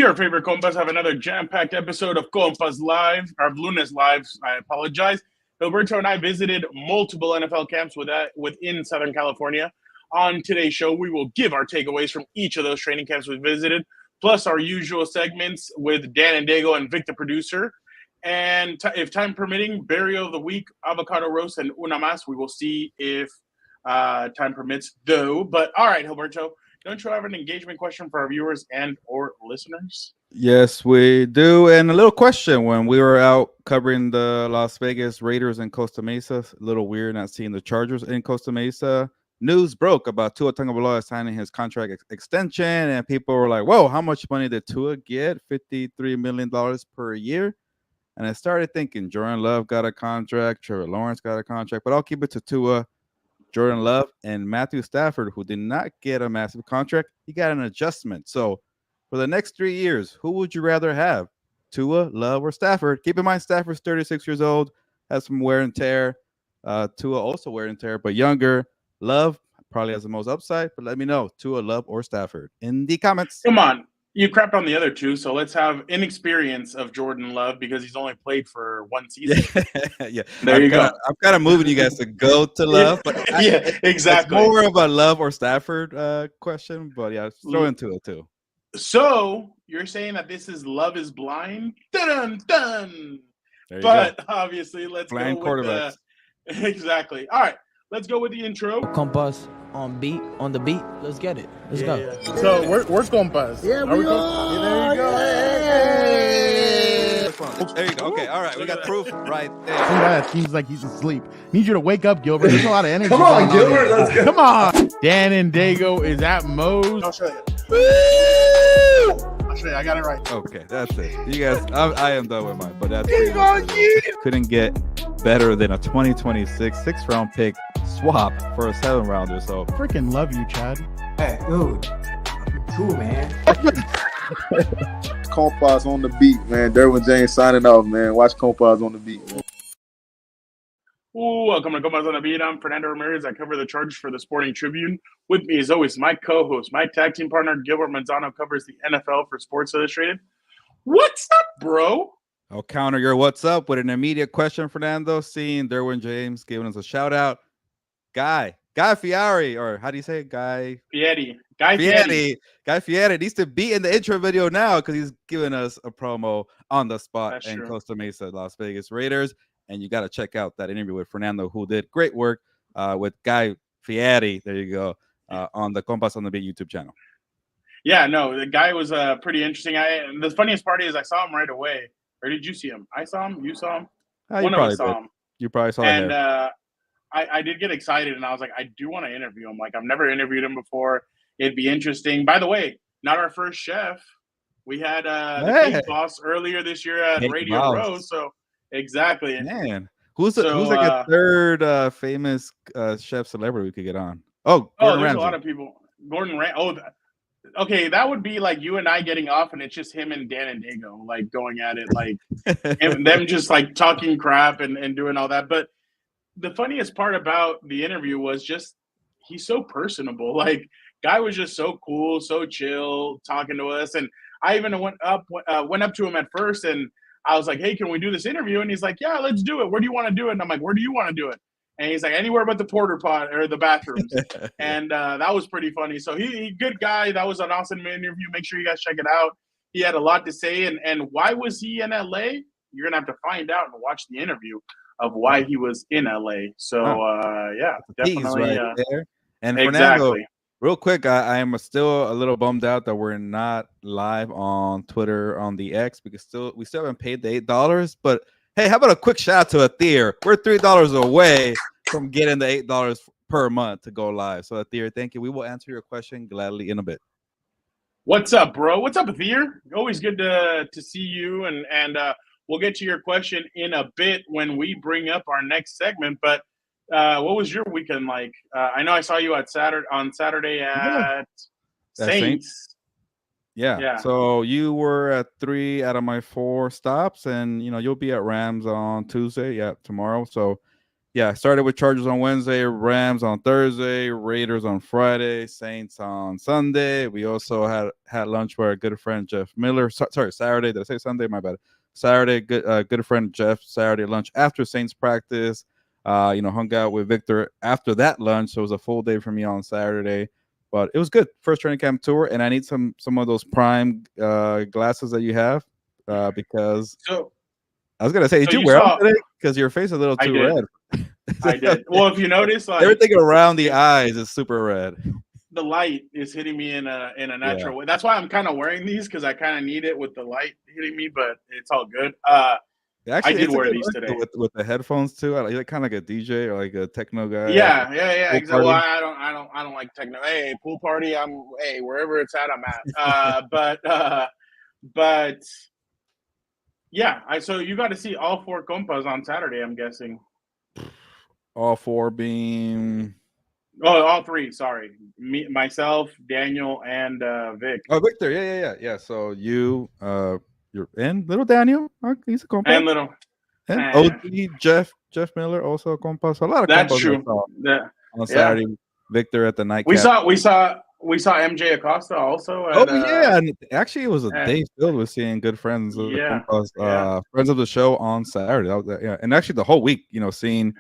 Your favorite Compas have another jam-packed episode of Compas Live, or Lunes Lives. I apologize. Gilberto and I visited multiple NFL camps within Southern California. On today's show, we will give our takeaways from each of those training camps we visited, plus our usual segments with Dan and Dago and Vic, the producer. And if time permitting, burial of the week, avocado roast, and una más. We will see if time permits, though. But all right, Gilberto, don't you have an engagement question for our viewers and or listeners? Yes, we do. And a little question: when we were out covering the Las Vegas Raiders in Costa Mesa, a little weird not seeing the Chargers in Costa Mesa. News broke about Tua Tagovailoa signing his contract extension, and people were like, "Whoa, how much money did Tua get? $53 million per year." And I started thinking, Jordan Love got a contract, Trevor Lawrence got a contract, but I'll keep it to Tua, Jordan Love, and Matthew Stafford, who did not get a massive contract. He got an adjustment. So for the next 3 years, who would you rather have, Tua, Love, or Stafford? Keep in mind, Stafford's 36 years old, has some wear and tear. Tua also wear and tear, but younger. Love probably has the most upside, but let me know, Tua, Love, or Stafford in the comments. Come on. You crapped on the other two, so let's have inexperience of Jordan Love because he's only played for one season. Yeah. There you go. I'm kind of moving you guys to go to Love, but yeah, exactly. It's more of a Love or Stafford question, but yeah, throw into it too. So you're saying that this is Love is Blind? Dun dun. But obviously, let's blind go with quarterbacks. Exactly. All right, let's go with the intro. Compas on the beat. Let's get it. Let's go. Yeah. So we're Compas. Yeah, we are. There you go. There you go. Okay, all right. We got proof right there. That seems like he's asleep. Need you to wake up, Gilbert. There's a lot of energy. Come on, Gilbert. Let's go. Come on. Dan and Dago is at Moe's. I'll show you. I'll show you. I got it right. Okay, that's it. You guys, I am done with mine, but that's couldn't get better than a 2026 6th-round pick swap for a 7th-rounder. So Freaking love you, Chad. Hey, dude. Cool, man. Compas on the beat, man. Derwin James signing off, man. Watch Compas on the beat, man. Welcome to Compas on the Beat. I'm Fernando Ramirez. I cover the Chargers for the Sporting Tribune. With me, as always, my co-host, my tag team partner, Gilbert Manzano, covers the NFL for Sports Illustrated. What's up, bro? I'll counter your what's up with an immediate question, Fernando. Seeing Derwin James giving us a shout out. Guy Fieri, or how do you say it? Guy Fieri needs to be in the intro video now because he's giving us a promo on the spot. That's in true. Costa Mesa, Las Vegas Raiders. And you got to check out that interview with Fernando, who did great work with Guy Fieri. There you go, on the Compas on the Beat YouTube channel. Yeah, no, the guy was pretty interesting. The funniest part is I saw him right away. Or did you see him? I saw him. You saw him. One of us saw him. You probably saw him. And I did get excited, and I was like, I do want to interview him. Like, I've never interviewed him before. It'd be interesting. By the way, not our first chef. We had the Cake Boss earlier this year at Radio Row. So exactly, man. Who's like a third famous chef celebrity we could get on? Gordon there's Ramsay. A lot of people. Gordon Ramsay. Okay, that would be like you and I getting off, and it's just him and Dan and Dago like going at it, like and them just like talking crap and doing all that. But the funniest part about the interview was just he's so personable. Like, guy was just so cool, so chill, talking to us. And I even went up to him at first, and I was like, "Hey, can we do this interview?" And he's like, "Yeah, let's do it. Where do you want to do it?" And I'm like, "Where do you want to do it?" And he's like, "Anywhere but the porter pot or the bathrooms." And that was pretty funny. So he good guy. That was an awesome interview. Make sure you guys check it out. He had a lot to say. And why was he in LA? You're gonna have to find out and watch the interview of why he was in LA. So yeah, definitely right there. And exactly. Fernando, real quick, I am still a little bummed out that we're not live on Twitter on the X because we still haven't paid the $8. But hey, how about a quick shout out to Athir? We're $3 away from getting the $8 per month to go live. So Athir, thank you. We will answer your question gladly in a bit. What's up, bro? What's up, Athir? Always good to see you, and we'll get to your question in a bit when we bring up our next segment. But what was your weekend like? I know I saw you on Saturday at Saints. Yeah. So you were at 3 out of my 4 stops, and you'll be at Rams on Tuesday. Yeah, tomorrow. So Yeah, started with Chargers on Wednesday, Rams on Thursday, Raiders on Friday, Saints on Sunday. We also had lunch with our good friend Jeff Miller. Sorry, Saturday. Did I say Sunday? My bad. Saturday, good friend Jeff. Saturday lunch after Saints practice. Hung out with Victor after that lunch. So it was a full day for me on Saturday, but it was good. First training camp tour, and I need some of those prime glasses that you have because So I was gonna say, did so you you wear them saw today? Because your face is a little I too did. red. I did. Well, if you notice, like Everything around the eyes is super red. the light is hitting me in a Yeah. natural way. That's why I'm kind of wearing these because I kind of need it with the light hitting me, but it's all good. I Actually, did it's a wear good these look today. with the headphones too. You're kind of like a DJ or like a techno guy. Yeah. Pool Exactly. Well, party. I don't like techno. Hey, pool party. Hey, wherever it's at, I'm at. But yeah. So you got to see all 4 compas on Saturday. I'm guessing. All 4 being Oh, all 3. Sorry, myself, Daniel, and Vic, Victor. Yeah. So you're in little Daniel. He's a compa. and little. And OG Jeff Miller also a compa. So a lot of That's compas true. I saw on Yeah. Saturday. Victor at the nightcap. We saw MJ Acosta also. Oh yeah, and actually it was a at- day filled with seeing good friends of the Yeah, Compas, yeah. friends of the show on Saturday. And actually the whole week, seeing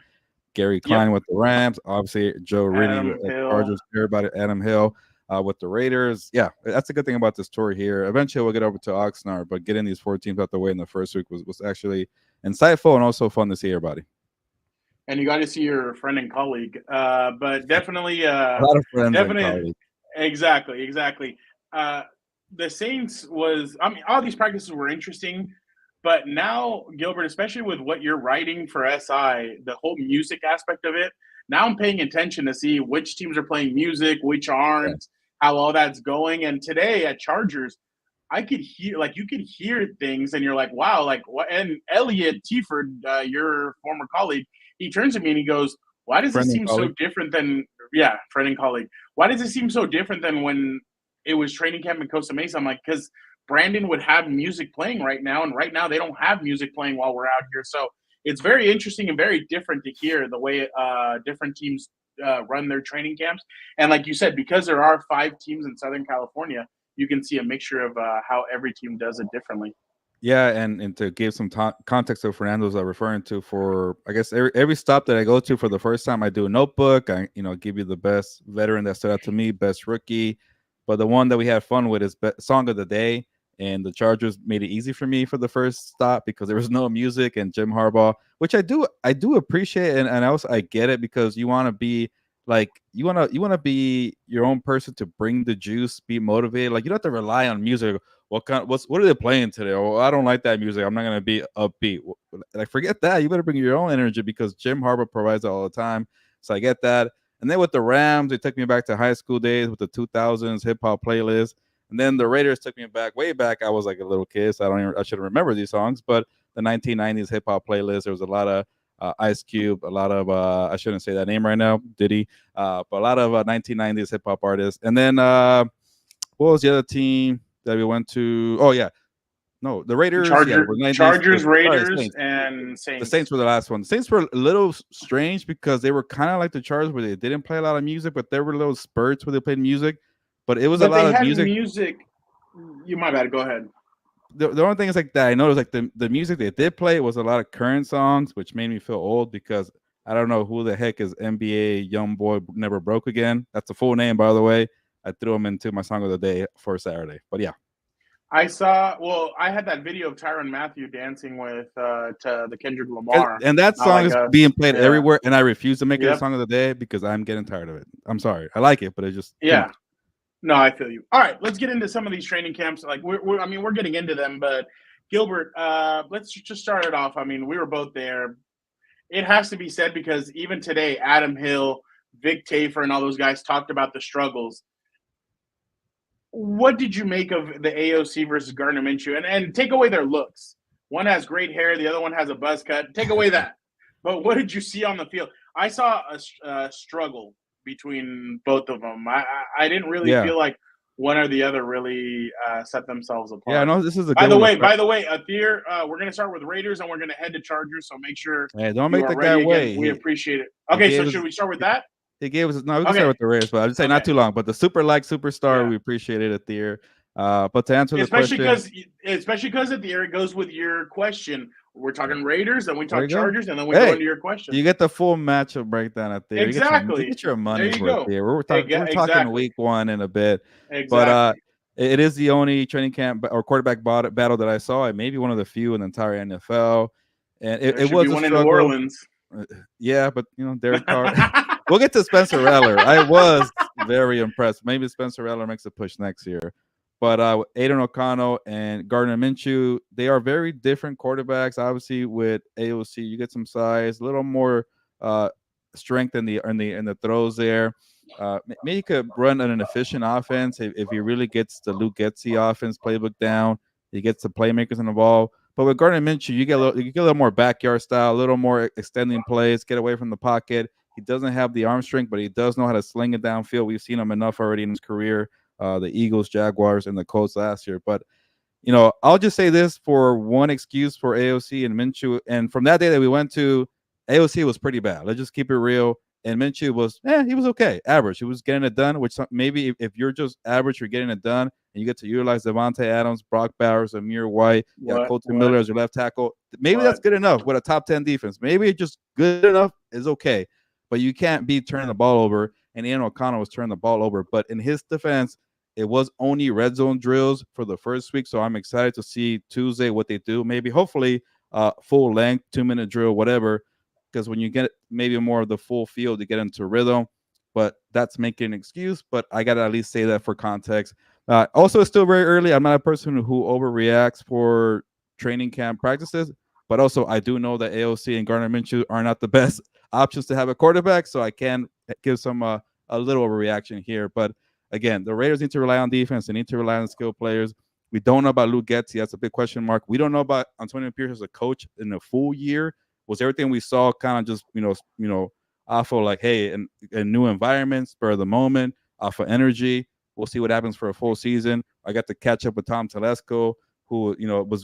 Gary Klein with the Rams, obviously Joe Rini Adam with the Hill. Chargers, everybody, Adam Hill with the Raiders. Yeah, that's a good thing about this tour here. Eventually we'll get over to Oxnard, but getting these 4 teams out the way in the first week was actually insightful and also fun to see everybody. And you got to see your friend and colleague, but definitely A lot of friends and definitely colleagues. exactly. The Saints all these practices were interesting, but now Gilbert, especially with what you're writing for SI, the whole music aspect of it. Now I'm paying attention to see which teams are playing music, which aren't, how all that's going. And today at Chargers, I could hear, like, you could hear things, and you're like, wow, like what? And Elliot Tieford, your former colleague, he turns to me and he goes, "Why does Friend it and seem so colleague. different than friend and colleague? Why does it seem so different than when it was training camp in Costa Mesa?" I'm like, because Brandon would have music playing right now, and right now they don't have music playing while we're out here. So it's very interesting and very different to hear the way different teams run their training camps. And like you said, because there are 5 teams in Southern California, you can see a mixture of how every team does it differently. Yeah, and to give some context of Fernando's referring to, for I guess every stop that I go to for the first time, I do a notebook. I give you the best veteran that stood out to me, best rookie. But the one that we had fun with is song of the day, and the Chargers made it easy for me for the first stop because there was no music and Jim Harbaugh, which I do appreciate, and also I get it because you want to be like you want to be your own person to bring the juice, be motivated. Like you don't have to rely on music. What are they playing today? Oh, I don't like that music. I'm not gonna be upbeat. Like forget that. You better bring your own energy because Jim Harbaugh provides it all the time. So I get that. And then with the Rams, they took me back to high school days with the 2000s hip hop playlist. And then the Raiders took me way back. I was like a little kid, so I should remember these songs. But the 1990s hip hop playlist, there was a lot of Ice Cube, a lot of I shouldn't say that name right now, Diddy, but a lot of 1990s hip hop artists. And then what was the other team that we went to? Oh yeah, no, the Raiders. Chargers, Raiders, and Saints. The Saints were the last one. The Saints were a little strange because they were kind of like the Chargers, where they didn't play a lot of music, but there were little spurts where they played music. But it was a lot of music. You might bad. Go ahead. The only thing is like that I noticed, like the music they did play was a lot of current songs, which made me feel old because I don't know who the heck is NBA Young Boy Never Broke Again. That's a full name, by the way. I threw him into my song of the day for Saturday. But yeah. I had that video of Tyrann Mathieu dancing with to the Kendrick Lamar. And that song is being played everywhere, and I refuse to make it a song of the day because I'm getting tired of it. I'm sorry. I like it, but it just No, I feel you. All right, let's get into some of these training camps. Like we're getting into them, but Gilbert, let's just start it off. I mean, we were both there. It has to be said because even today, Adam Hill, Vic Tafer, and all those guys talked about the struggles. What did you make of the AOC versus Gardner Minshew? And take away their looks. One has great hair, the other one has a buzz cut. Take away that. But what did you see on the field? I saw a struggle between both of them. I didn't really feel like one or the other really set themselves apart. Yeah, no, this is a By good the one. way, Athir, we're gonna start with Raiders and we're gonna head to Chargers. So make sure Hey, don't you make are the guy ready wait. again. We appreciate it. Okay, so should we start with that? He gave us no. We can Okay. start with the Raiders, but I'd say not Okay. too long. But the superstar, Yeah. we appreciate it, Athir. But to answer the Especially question, because at the end it goes with your question. We're talking Raiders, then we There talk you go. Chargers, and then we Hey, go into your question. you get the full matchup breakdown at there. Exactly. You get your There money's you worth go. here. We're talking Exactly. week 1 in a bit. Exactly. But it is the only training camp or quarterback battle that I saw. It may be one of the few in the entire NFL. And it was a one struggle. in New Orleans. Yeah, but Derek Carr. We'll get to Spencer Rattler. I was very impressed. Maybe Spencer Rattler makes a push next year. But Aiden O'Connell and Gardner Minshew, they are very different quarterbacks. Obviously, with AOC, you get some size, a little more strength in the throws there. Maybe you could run an efficient offense if he really gets the Luke Getsy offense playbook down. He gets the playmakers involved. But with Gardner Minshew, you get a little more backyard style, a little more extending plays, get away from the pocket. He doesn't have the arm strength, but he does know how to sling it downfield. We've seen him enough already in his career. The Eagles, Jaguars, and the Colts last year. But, I'll just say this for one excuse for AOC and Minshew. And from that day that we went to, AOC was pretty bad. Let's just keep it real. And Minshew was, he was okay, average. He was getting it done, which maybe if you're just average, you're getting it done, and you get to utilize Devontae Adams, Brock Bowers, Amir White, Colton Miller as your left tackle. Maybe that's good enough with a top 10 defense. Maybe it's just good enough is okay. But you can't be turning the ball over, and Aiden O'Connell was turning the ball over. But in his defense, it was only red zone drills for the first week, so I'm excited to see Tuesday what they do. Maybe, hopefully, full length, 2-minute drill, whatever, because when you get maybe more of the full field, you get into rhythm. But that's making an excuse, but I got to at least say that for context. Also, it's still very early. I'm not a person who overreacts for training camp practices, but also I do know that AOC and Gardner Minshew are not the best options to have a quarterback, so I can give some a little overreaction here. But again, the Raiders need to rely on defense. They need to rely on skilled players. We don't know about Luke Getsy. That's a big question mark. We don't know about Antonio Pierce as a coach in a full year. Was everything we saw kind of just, off of like, hey, in new environment, spur of the moment, off of energy? We'll see what happens for a full season. I got to catch up with Tom Telesco, who,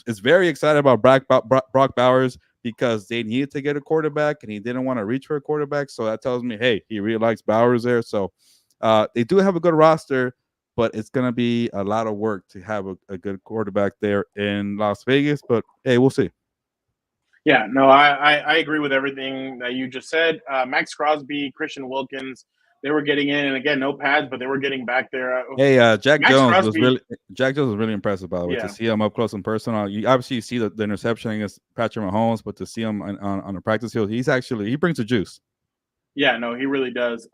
is very excited about Brock Bowers because they needed to get a quarterback and he didn't want to reach for a quarterback. So that tells me, hey, he really likes Bowers there. So they do have a good roster, but it's going to be a lot of work to have a good quarterback there in Las Vegas. But, hey, we'll see. Yeah, no, I agree with everything that you just said. Max Crosby, Christian Wilkins, they were getting in, and again, no pads, but they were getting back there. Hey, Jack Max Jones Crosby, was really impressive, by the way, to see him up close and personal. You see the interception against Patrick Mahomes, but to see him on the practice field, he brings the juice. Yeah, no, he really does.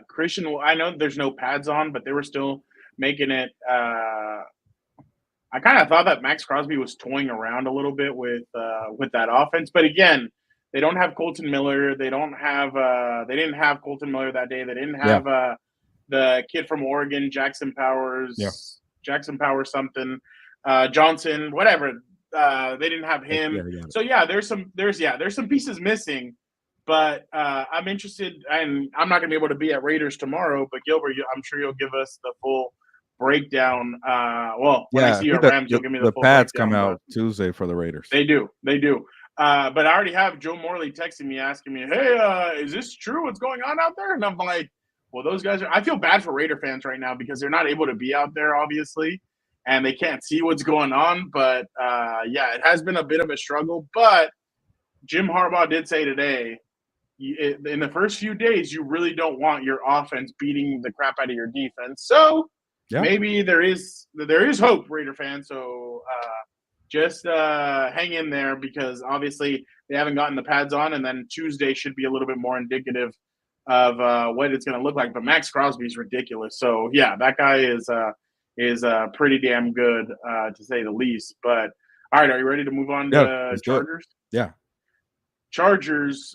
Christian, I know there's no pads on, but they were still making it. I kind of thought that Max Crosby was toying around a little bit with that offense, but again, they don't have Colton Miller. They don't have. They didn't have Colton Miller that day. They didn't have the kid from Oregon, Jackson Powers. Yeah. Jackson Powers something, Johnson, whatever. They didn't have him. So there's some pieces missing. But I'm interested, and I'm not going to be able to be at Raiders tomorrow. But Gilbert, I'm sure you'll give us the full breakdown. When I see you at Rams, you'll give me the full pads breakdown, come out Tuesday for the Raiders. They do. But I already have Joe Morley texting me, asking me, "Hey, is this true? What's going on out there?" And I'm like, "Well, those guys are." I feel bad for Raider fans right now because they're not able to be out there, obviously, and they can't see what's going on. But it has been a bit of a struggle. But Jim Harbaugh did say today, in the first few days, you really don't want your offense beating the crap out of your defense. So maybe there is hope, Raider fans. So just hang in there because obviously they haven't gotten the pads on, and then Tuesday should be a little bit more indicative of what it's going to look like. But Max Crosby is ridiculous. So that guy is pretty damn good to say the least. But all right, are you ready to move on to Chargers? Yeah, Chargers.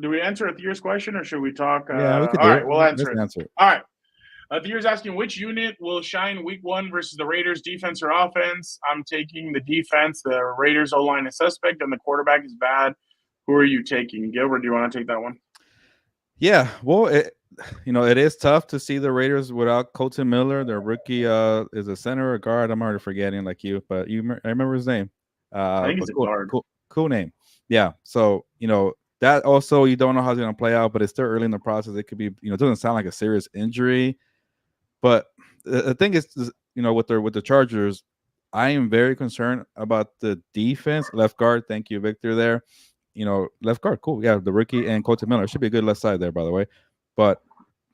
Do we answer Athir's question or should we talk? Yeah, we could do all it. right, we'll answer it. Answer it. All right. Athir's asking which unit will shine week 1 versus the Raiders, defense or offense? I'm taking the defense. The Raiders O-line is suspect and the quarterback is bad. Who are you taking? Gilbert, do you want to take that one? Yeah, well, it is tough to see the Raiders without Colton Miller. Their rookie is a center or guard. I'm already forgetting like you, but I remember his name. I think But he's a guard. cool name. Yeah. So that also you don't know how it's going to play out, but it's still early in the process. It could be it doesn't sound like a serious injury, but the thing is with the Chargers, I am very concerned about the defense. Left guard, thank you, Victor. There, left guard, cool. Yeah, the rookie and Colton Miller should be a good left side there, by the way. But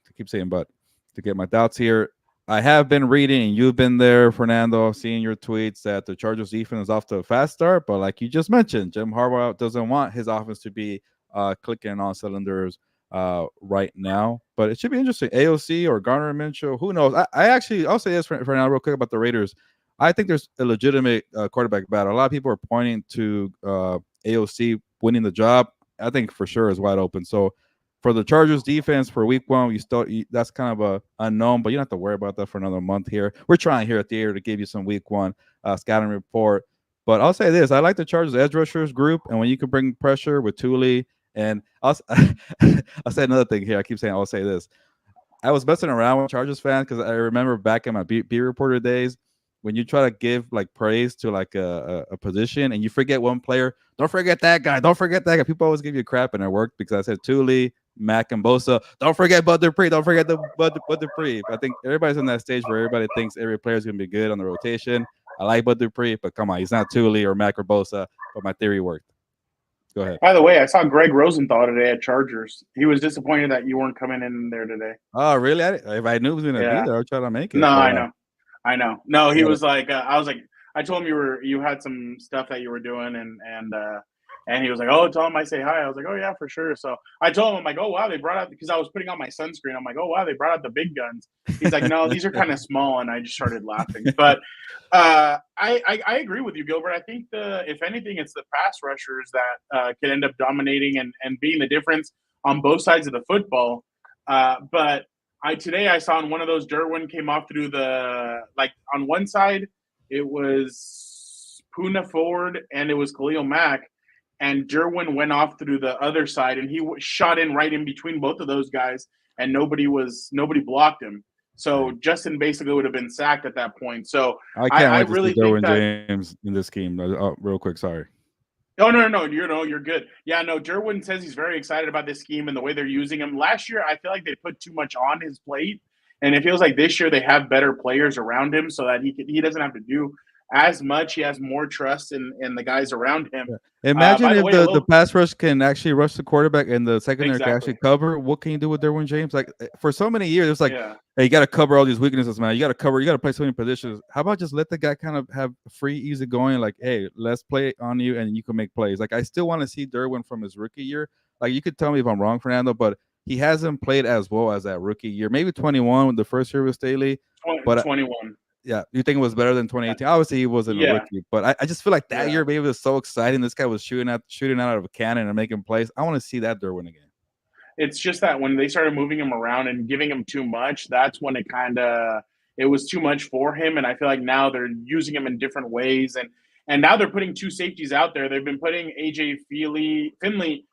I keep saying but to get my doubts here. I have been reading, and you've been there, Fernando, seeing your tweets that the Chargers defense is off to a fast start. But like you just mentioned, Jim Harbaugh doesn't want his offense to be clicking on cylinders right now. But it should be interesting. AOC or Garner Minshew, who knows? I'll say this, Fernando, real quick about the Raiders. I think there's a legitimate quarterback battle. A lot of people are pointing to AOC winning the job. I think for sure is wide open. So for the Chargers defense for week 1, that's kind of a unknown, but you don't have to worry about that for another month here. We're trying here at the air to give you some week 1 scouting report. But I'll say this. I like the Chargers edge rushers group, and when you can bring pressure with Thule, and I'll say another thing here. I keep saying I'll say this. I was messing around with Chargers fans because I remember back in my beat reporter days, when you try to give like praise to like a position and you forget one player, don't forget that guy. Don't forget that guy. People always give you crap, and it worked because I said Thule, Mack, and Bosa. Don't forget Bud Dupree. Don't forget Bud Dupree. I think everybody's in that stage where everybody thinks every player is going to be good on the rotation. I like Bud Dupree, but come on, he's not Thule or Mack or Bosa. But my theory worked. Go ahead. By the way, I saw Greg Rosenthal today at Chargers. He was disappointed that you weren't coming in there today. Oh, really? If I knew he was going to be there, I'd try to make it. No, I know. No, he was like, I was like, I told him you had some stuff that you were doing, and he was like, oh, tell him I say hi. I was like, oh yeah, for sure. So I told him, I'm like, oh wow, they brought out, because I was putting on my sunscreen. I'm like, oh wow, they brought out the big guns. He's like, no, these are kind of small, and I just started laughing. But I agree with you, Gilbert. I think if anything, it's the pass rushers that can end up dominating and being the difference on both sides of the football. But today I saw on one of those, Derwin came off through on one side it was Puna Ford and it was Khalil Mack, and Derwin went off through the other side and he shot in right in between both of those guys, and nobody blocked him. So Justin basically would have been sacked at that point. So I can't wait to see Derwin James in this scheme. Real quick, sorry. Oh, no, you're good. Yeah, no, Derwin says he's very excited about this scheme and the way they're using him. Last year, I feel like they put too much on his plate, and it feels like this year they have better players around him so that he doesn't have to do as much. He has more trust in the guys around him. Yeah. Imagine if the pass rush can actually rush the quarterback and the secondary can actually cover. What can you do with Derwin James? Like for so many years, it's like, hey, you got to cover all these weaknesses, man. You got to play so many positions. How about just let the guy kind of have free, easy going? Like, hey, let's play on you and you can make plays. Like I still want to see Derwin from his rookie year. Like you could tell me if I'm wrong, Fernando, but he hasn't played as well as that rookie year. Maybe 21 with the first year with Staley. 21. Yeah, you think it was better than 2018? Obviously, he wasn't a rookie, but I just feel like that year maybe was so exciting. This guy was shooting out of a cannon and making plays. I want to see that Derwin again. It's just that when they started moving him around and giving him too much, that's when it was too much for him. And I feel like now they're using him in different ways, and now they're putting two safeties out there. They've been putting AJ Finley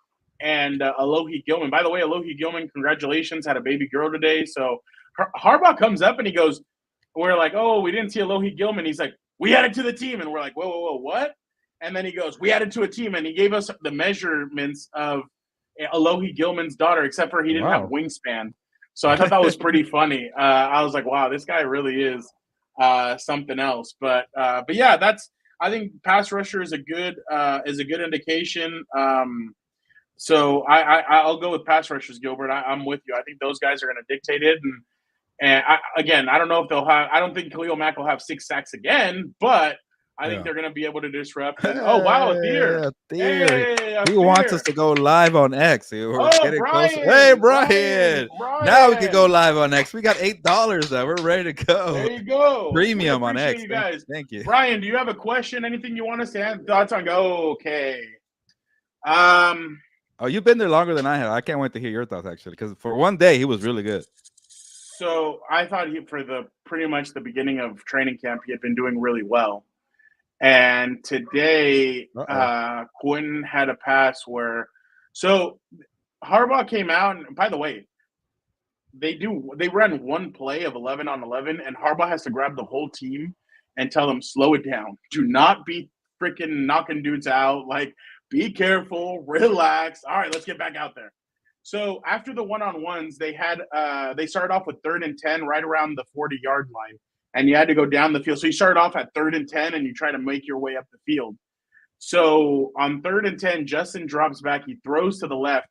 and Alohi Gilman. By the way, Alohi Gilman, congratulations, had a baby girl today. So Harbaugh comes up and he goes, we're like, oh, we didn't see Alohi Gilman. He's like, we added to the team. And we're like, whoa, what? And then he goes, we added to a team. And he gave us the measurements of Alohi Gilman's daughter, except for he didn't have wingspan. So I thought that was pretty funny. I was like, wow, this guy really is something else. But yeah, I think pass rusher is a good indication. So I'll go with pass rushers, Gilbert. I'm with you. I think those guys are going to dictate it. And I don't know if they'll have – I don't think Khalil Mack will have 6 sacks again, but I think they're going to be able to disrupt. Oh, wow, a Thier. He wants us to go live on X. We're getting close. Hey, Brian. Now we can go live on X. We got $8 now. We're ready to go. There you go. Premium on X. You guys. Thank you. Brian, do you have a question? Anything you want us to have thoughts on? Okay. Oh, you've been there longer than I have. I can't wait to hear your thoughts, actually, because for one day, he was really good. So I thought for pretty much the beginning of training camp, he had been doing really well. And today, Quinn had a pass where – so Harbaugh came out – and by the way, they run one play of 11 on 11, and Harbaugh has to grab the whole team and tell them slow it down. Do not be freaking knocking dudes out. Like, be careful, relax. All right, let's get back out there. So after the one-on-ones, they started off with 3rd and 10 right around the 40-yard line, and you had to go down the field. So you started off at 3rd and 10, and you try to make your way up the field. So on 3rd and 10, Justin drops back. He throws to the left.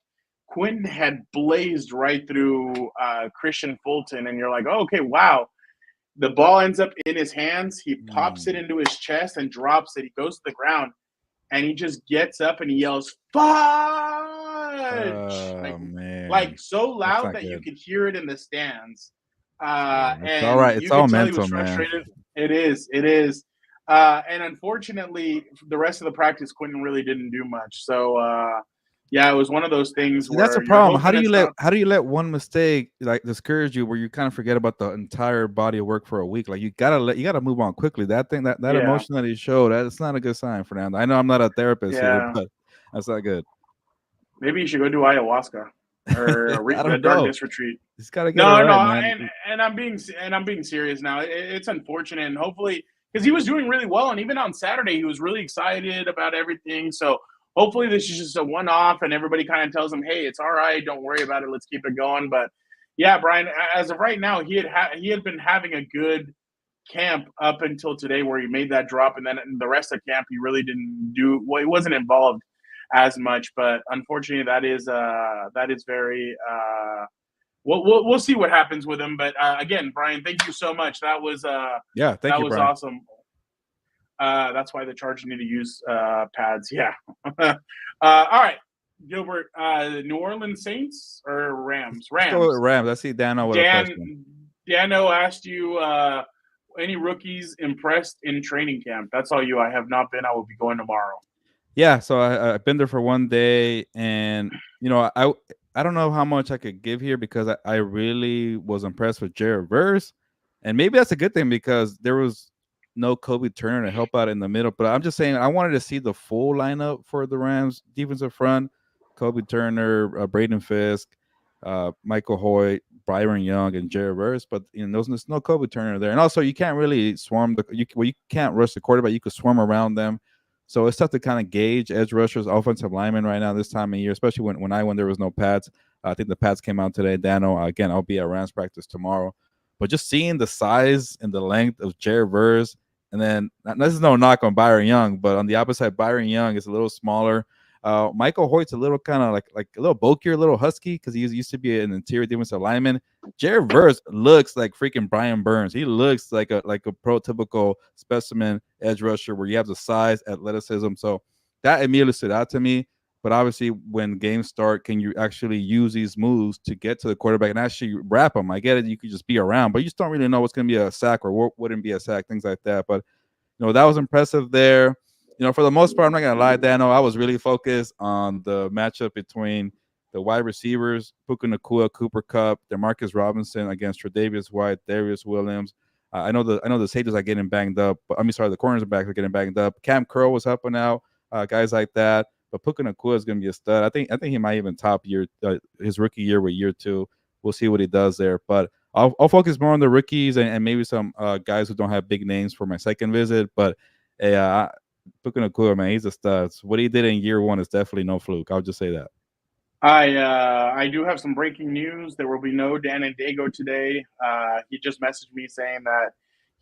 Quentin had blazed right through Christian Fulton, and you're like, oh, okay, wow. The ball ends up in his hands. He pops it into his chest and drops it. He goes to the ground, and he just gets up and he yells, fudge! Man. Like so loud that you could hear it in the stands. It's all right. It's all mental, man. It is. And unfortunately, the rest of the practice, Quentin really didn't do much. So, yeah, it was one of those things. Where that's a problem. How do you let one mistake like discourage you, where you kind of forget about the entire body of work for a week? Like you gotta move on quickly. That thing, that emotion that he showed, that's not a good sign, Fernando. I know I'm not a therapist here, but that's not good. Maybe you should go do ayahuasca or a darkness retreat. He's got to get and I'm being serious now. It's unfortunate, and hopefully, because he was doing really well, and even on Saturday, he was really excited about everything. So hopefully, this is just a one-off, and everybody kind of tells him, "Hey, it's all right. Don't worry about it. Let's keep it going." But yeah, Brian, as of right now, he had been having a good camp up until today, where he made that drop, and then in the rest of camp, he really didn't do well. He wasn't involved as much, but unfortunately, that is very. We'll see what happens with him. But again, Brian, thank you so much. That was thank you, Brian. Awesome. That's why the Chargers need to use pads. Yeah. All right, Gilbert. New Orleans Saints or Rams? Let's go with Rams. I see Dano with a question. Dano asked you any rookies impressed in training camp. That's all you. I have not been. I will be going tomorrow. Yeah, so I've been there for one day, and I don't know how much I could give here because I really was impressed with Jared Verse, and maybe that's a good thing because there was no Kobe Turner to help out in the middle. But I'm just saying I wanted to see the full lineup for the Rams defensive front: Kobe Turner, Braden Fisk, Michael Hoyt, Byron Young, and Jared Verse. But there's no Kobe Turner there, and also you can't really swarm you can't rush the quarterback. You could swarm around them. So it's tough to kind of gauge edge rushers, offensive linemen right now this time of year, especially when there was no pads. I think the pads came out today. Dano, again, I'll be at Rams practice tomorrow. But just seeing the size and the length of Jared Verse, and then this is no knock on Byron Young, but on the opposite side, Byron Young is a little smaller. Michael Hoyt's a little kind of like a little bulkier, a little husky because he used to be an interior defensive lineman. Jared Verse looks like freaking Brian Burns. He looks like a prototypical specimen edge rusher where you have the size, athleticism. So that immediately stood out to me. But obviously, when games start, can you actually use these moves to get to the quarterback and actually wrap them? I get it. You could just be around, but you just don't really know what's going to be a sack or what wouldn't be a sack, things like that. But, that was impressive there. For the most part, I'm not going to lie, Dano, I was really focused on the matchup between the wide receivers, Puka Nacua, Cooper Kupp, DeMarcus Robinson against Tre'Davious White, Darius Williams. I know the safeties are getting banged up, but the cornerbacks are getting banged up. Cam Curl was helping out, guys like that. But Puka Nacua is going to be a stud. I think he might even top his rookie year with year 2. We'll see what he does there. But I'll focus more on the rookies and maybe some guys who don't have big names for my second visit. But Puka Nacua, man, he's a stud. What he did in year 1 is definitely no fluke. I'll just say that. I do have some breaking news. There will be no Dan and Dago today. He just messaged me saying that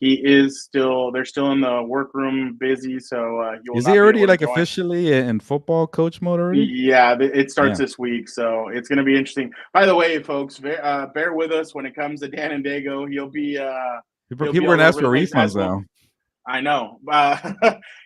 they're still in the workroom busy. So is he already officially in football coach mode already? Yeah, it starts this week, so it's going to be interesting. By the way, folks, bear with us when it comes to Dan and Dago. He'll be people are going to ask for refunds now. I know.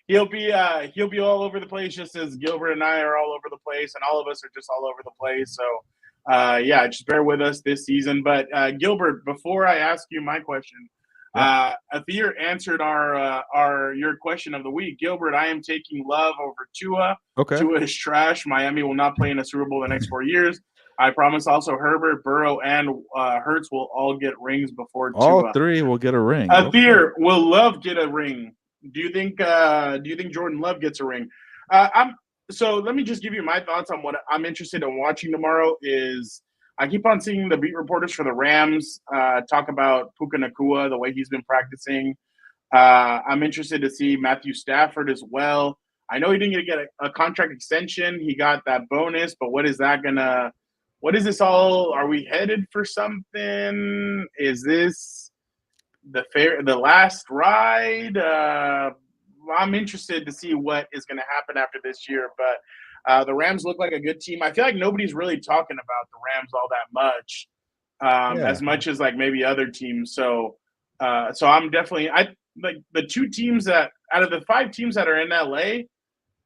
He'll be all over the place, just as Gilbert and I are all over the place, and all of us are just all over the place. So, just bear with us this season. But Gilbert, before I ask you my question, Athir answered your question of the week. Gilbert, I am taking Love over Tua. Okay. Tua is trash. Miami will not play in a Super Bowl the next 4 years. I promise also Herbert, Burrow, and Hurts will all get rings before Tua. All 3 will get a ring. Athir, will Love get a ring? Do you think Jordan Love gets a ring? So let me just give you my thoughts on what I'm interested in watching tomorrow. I keep on seeing the beat reporters for the Rams talk about Puka Nacua, the way he's been practicing. I'm interested to see Matthew Stafford as well. I know he didn't get a contract extension. He got that bonus, but what is this all? Are we headed for something? Is this the last ride? I'm interested to see what is going to happen after this year, but the Rams look like a good team. I feel like nobody's really talking about the Rams all that much, as much as like maybe other teams. So I'm definitely like the two teams that out of the 5 teams that are in LA,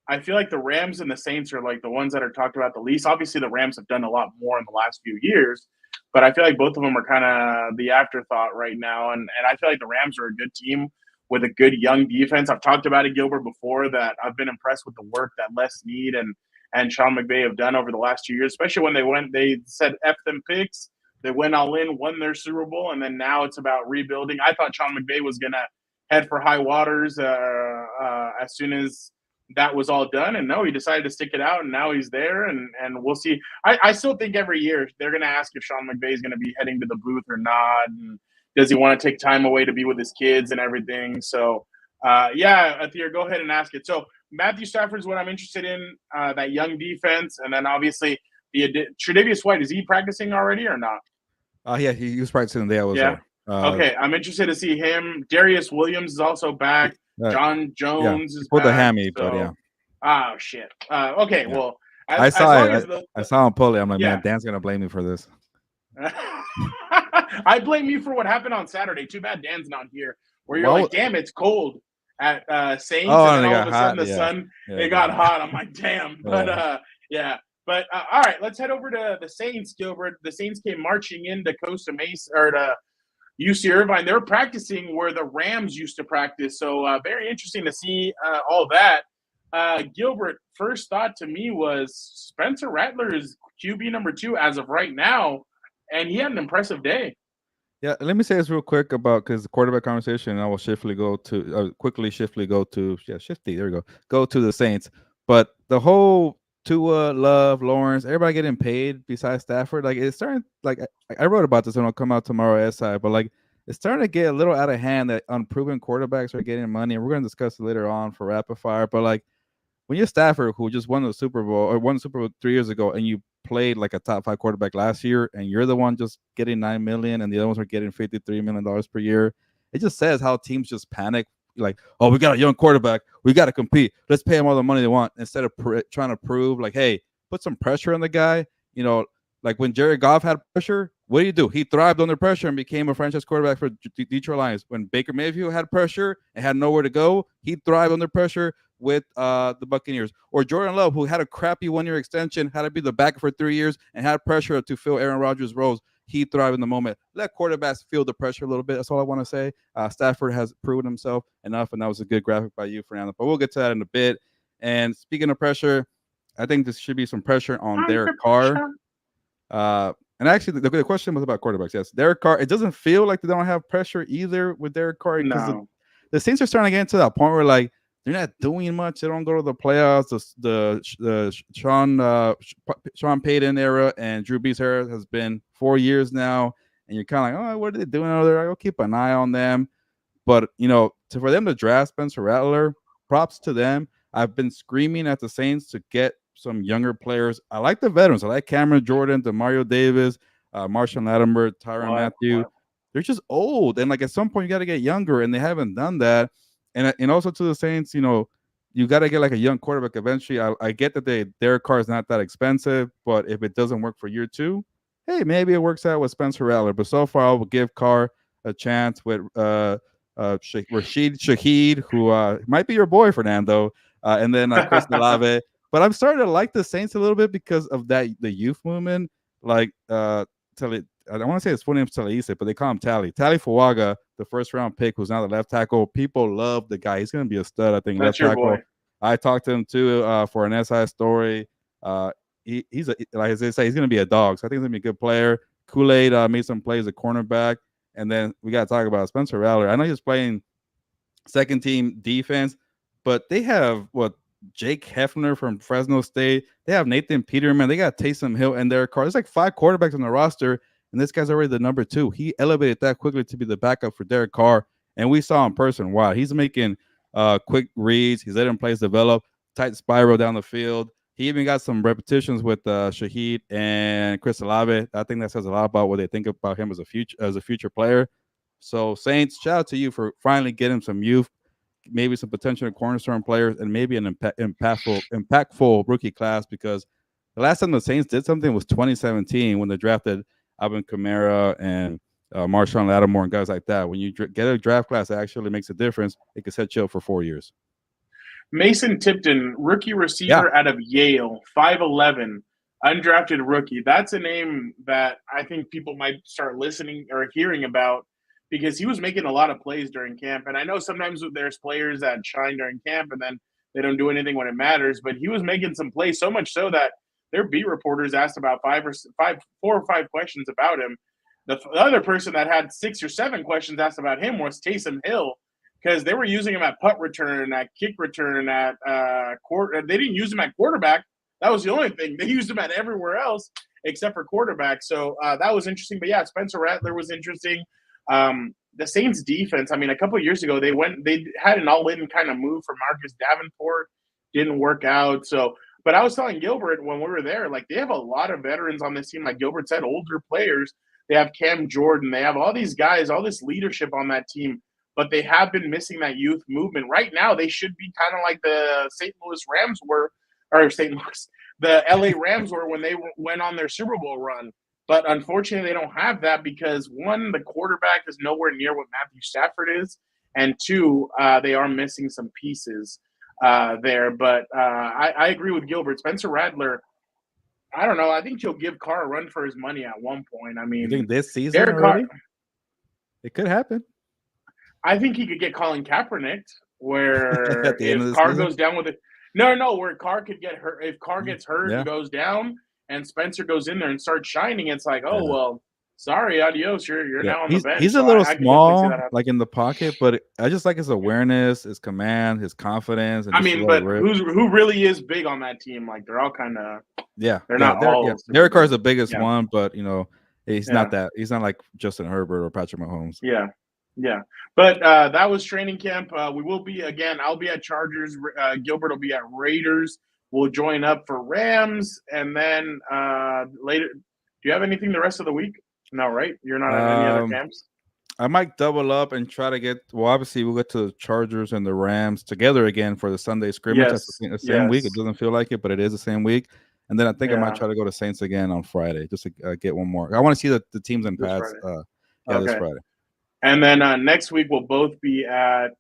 I feel like the Rams and the Saints are like the ones that are talked about the least. Obviously, the Rams have done a lot more in the last few years, but I feel like both of them are kind of the afterthought right now. And I feel like the Rams are a good team with a good young defense. I've talked about it, Gilbert, before, that I've been impressed with the work that Les Snead and Sean McVay have done over the last 2 years, especially when they said F them picks. They went all in, won their Super Bowl, and then now it's about rebuilding. I thought Sean McVay was going to head for high waters as soon as that was all done, and no, he decided to stick it out, and now he's there, and we'll see. I still think every year they're going to ask if Sean McVay is going to be heading to the booth or not, and does he want to take time away to be with his kids and everything. So, Athir, go ahead and ask it. So Matthew Stafford is what I'm interested in, that young defense, and then obviously Tre'Davious White, is he practicing already or not? Yeah, he was practicing the day I was there. Okay, I'm interested to see him. Darius Williams is also back. John Jones is pulled back. the hammy, so. but yeah. Oh shit. Okay, well, I saw him pull it. I'm like, man, Dan's gonna blame me for this. I blame you for what happened on Saturday. Too bad Dan's not here. Where you're like, damn, it's cold at Saints, and then all of a sudden the sun it got hot. I'm like, damn. But But all right, let's head over to the Saints, Gilbert. The Saints came marching into Costa Mesa or to UC Irvine. They're practicing where the Rams used to practice. So very interesting to see all that. Gilbert, first thought to me was Spencer Rattler is QB number 2 as of right now, and he had an impressive day. Yeah, let me say this real quick about because the quarterback conversation. I will quickly go to Shifty. There we go. Go to the Saints, but the whole Tua, Love, Lawrence, everybody getting paid besides Stafford. Like it's starting. Like I wrote about this and it'll come out tomorrow SI, but like it's starting to get a little out of hand that unproven quarterbacks are getting money, and we're going to discuss it later on for rapid fire. But like when you're Stafford, who just won the Super Bowl or won the Super Bowl 3 years ago, and you played like a top 5 quarterback last year, and you're the one just getting $9 million, and the other ones are getting $53 million per year, it just says how teams just panic. Like, oh, we got a young quarterback, we got to compete. Let's pay him all the money they want instead of trying to prove, like, hey, put some pressure on the guy. You know, like when Jared Goff had pressure, what do? He thrived under pressure and became a franchise quarterback for Detroit Lions. When Baker Mayfield had pressure and had nowhere to go, he thrived under pressure with the Buccaneers. Or Jordan Love, who had a crappy 1-year extension, had to be the backup for 3 years, and had pressure to fill Aaron Rodgers' roles. He thrived in the moment. Let quarterbacks feel the pressure a little bit. That's all I want to say. Stafford has proven himself enough, and that was a good graphic by you, Fernando. But we'll get to that in a bit. And speaking of pressure, I think there should be some pressure on Derek Carr. And actually, the question was about quarterbacks. Yes, Derek Carr. It doesn't feel like they don't have pressure either with Derek Carr. No. The Saints are starting to get into that point where, like, they're not doing much. They don't go to the playoffs. The Sean Payton era and Drew Brees era has been 4 years now, and you're kind of like, oh, what are they doing over there? I'll keep an eye on them. But for them to draft Spencer Rattler, props to them. I've been screaming at the Saints to get some younger players. I like the veterans. I like Cameron Jordan, Demario Davis, Marshawn Lattimore, Tyrann Mathieu. They're just old, and like at some point you got to get younger, and they haven't done that. And also to the Saints, you got to get like a young quarterback eventually. I get that Derek Carr is not that expensive, but if it doesn't work for year 2, hey, maybe it works out with Spencer Rattler. But so far, I will give Carr a chance with Rashid Shaheed, who might be your boy, Fernando, and then Chris Olave. But I'm starting to like the Saints a little bit because of the youth movement. Like I don't want to say his full name is Talise, but they call him Tally. Tally Fuaga, the first-round pick, who's now the left tackle. People love the guy. He's going to be a stud, I think. That's left tackle. Boy. I talked to him, too, for an SI story. He's like as they say, he's going to be a dog. So I think he's going to be a good player. Kool-Aid made some plays at cornerback. And then we got to talk about Spencer Rattler. I know he was playing second-team defense, but they have, Jake Hefner from Fresno State. They have Nathan Peterman. They got Taysom Hill and Derek Carr. There's like 5 quarterbacks on the roster, and this guy's already the number 2. He elevated that quickly to be the backup for Derek Carr, and we saw in person. Wow, he's making quick reads. He's letting plays develop, tight spiral down the field. He even got some repetitions with Shaheed and Chris Olave. I think that says a lot about what they think about him as a future player. So Saints, shout out to you for finally getting some youth, maybe some potential cornerstone players, and maybe an impactful rookie class, because the last time the Saints did something was 2017 when they drafted Alvin Kamara and Marshawn Lattimore and guys like that. When you get a draft class that actually makes a difference, it could set you up for 4 years. Mason Tipton, rookie receiver out of Yale, 5'11", undrafted rookie. That's a name that I think people might start listening or hearing about, because he was making a lot of plays during camp. And I know sometimes there's players that shine during camp and then they don't do anything when it matters, but he was making some plays, so much so that their beat reporters asked about 4 or 5 questions about him. The other person that had 6 or 7 questions asked about him was Taysom Hill, because they were using him at punt return, at kick return, at they didn't use him at quarterback. That was the only thing. They used him at everywhere else except for quarterback. So that was interesting. But yeah, Spencer Rattler was interesting. The Saints defense, I mean, a couple of years ago, they had an all-in kind of move for Marcus Davenport. Didn't work out. So, but I was telling Gilbert when we were there, like, they have a lot of veterans on this team. Like Gilbert said, older players. They have Cam Jordan. They have all these guys, all this leadership on that team. But they have been missing that youth movement. Right now, they should be kind of like the St. Louis Rams were, or the LA Rams were when they went on their Super Bowl run. But unfortunately, they don't have that because, 1, the quarterback is nowhere near what Matthew Stafford is, and 2, they are missing some pieces there. But I agree with Gilbert. Spencer Rattler, I don't know. I think he'll give Carr a run for his money at one point. I mean, you think this season already? It could happen. I think he could get Colin Kaepernick, where if Carr goes down with it. No, where Carr could get hurt. If Carr gets hurt and goes down, and Spencer goes in there and starts shining, it's like, oh, well, sorry, adios. You're now on the bench. He's a little small, like in the pocket, but I just like his awareness, his command, his confidence. And I mean, but who really is big on that team? Like, they're all kind of they're not all. Yeah. Derek Carr is the biggest one, but he's not that. He's not like Justin Herbert or Patrick Mahomes. Yeah. But that was training camp. We will be again. I'll be at Chargers. Gilbert will be at Raiders. We'll join up for Rams, and then later. Do you have anything the rest of the week? No, right? You're not at any other camps? I might double up and try to get. Well, obviously, we'll get to the Chargers and the Rams together again for the Sunday scrimmage. That's the same week. It doesn't feel like it, but it is the same week. And then I think I might try to go to Saints again on Friday just to get one more. I want to see the teams and pads. This Friday. And then next week we'll both be at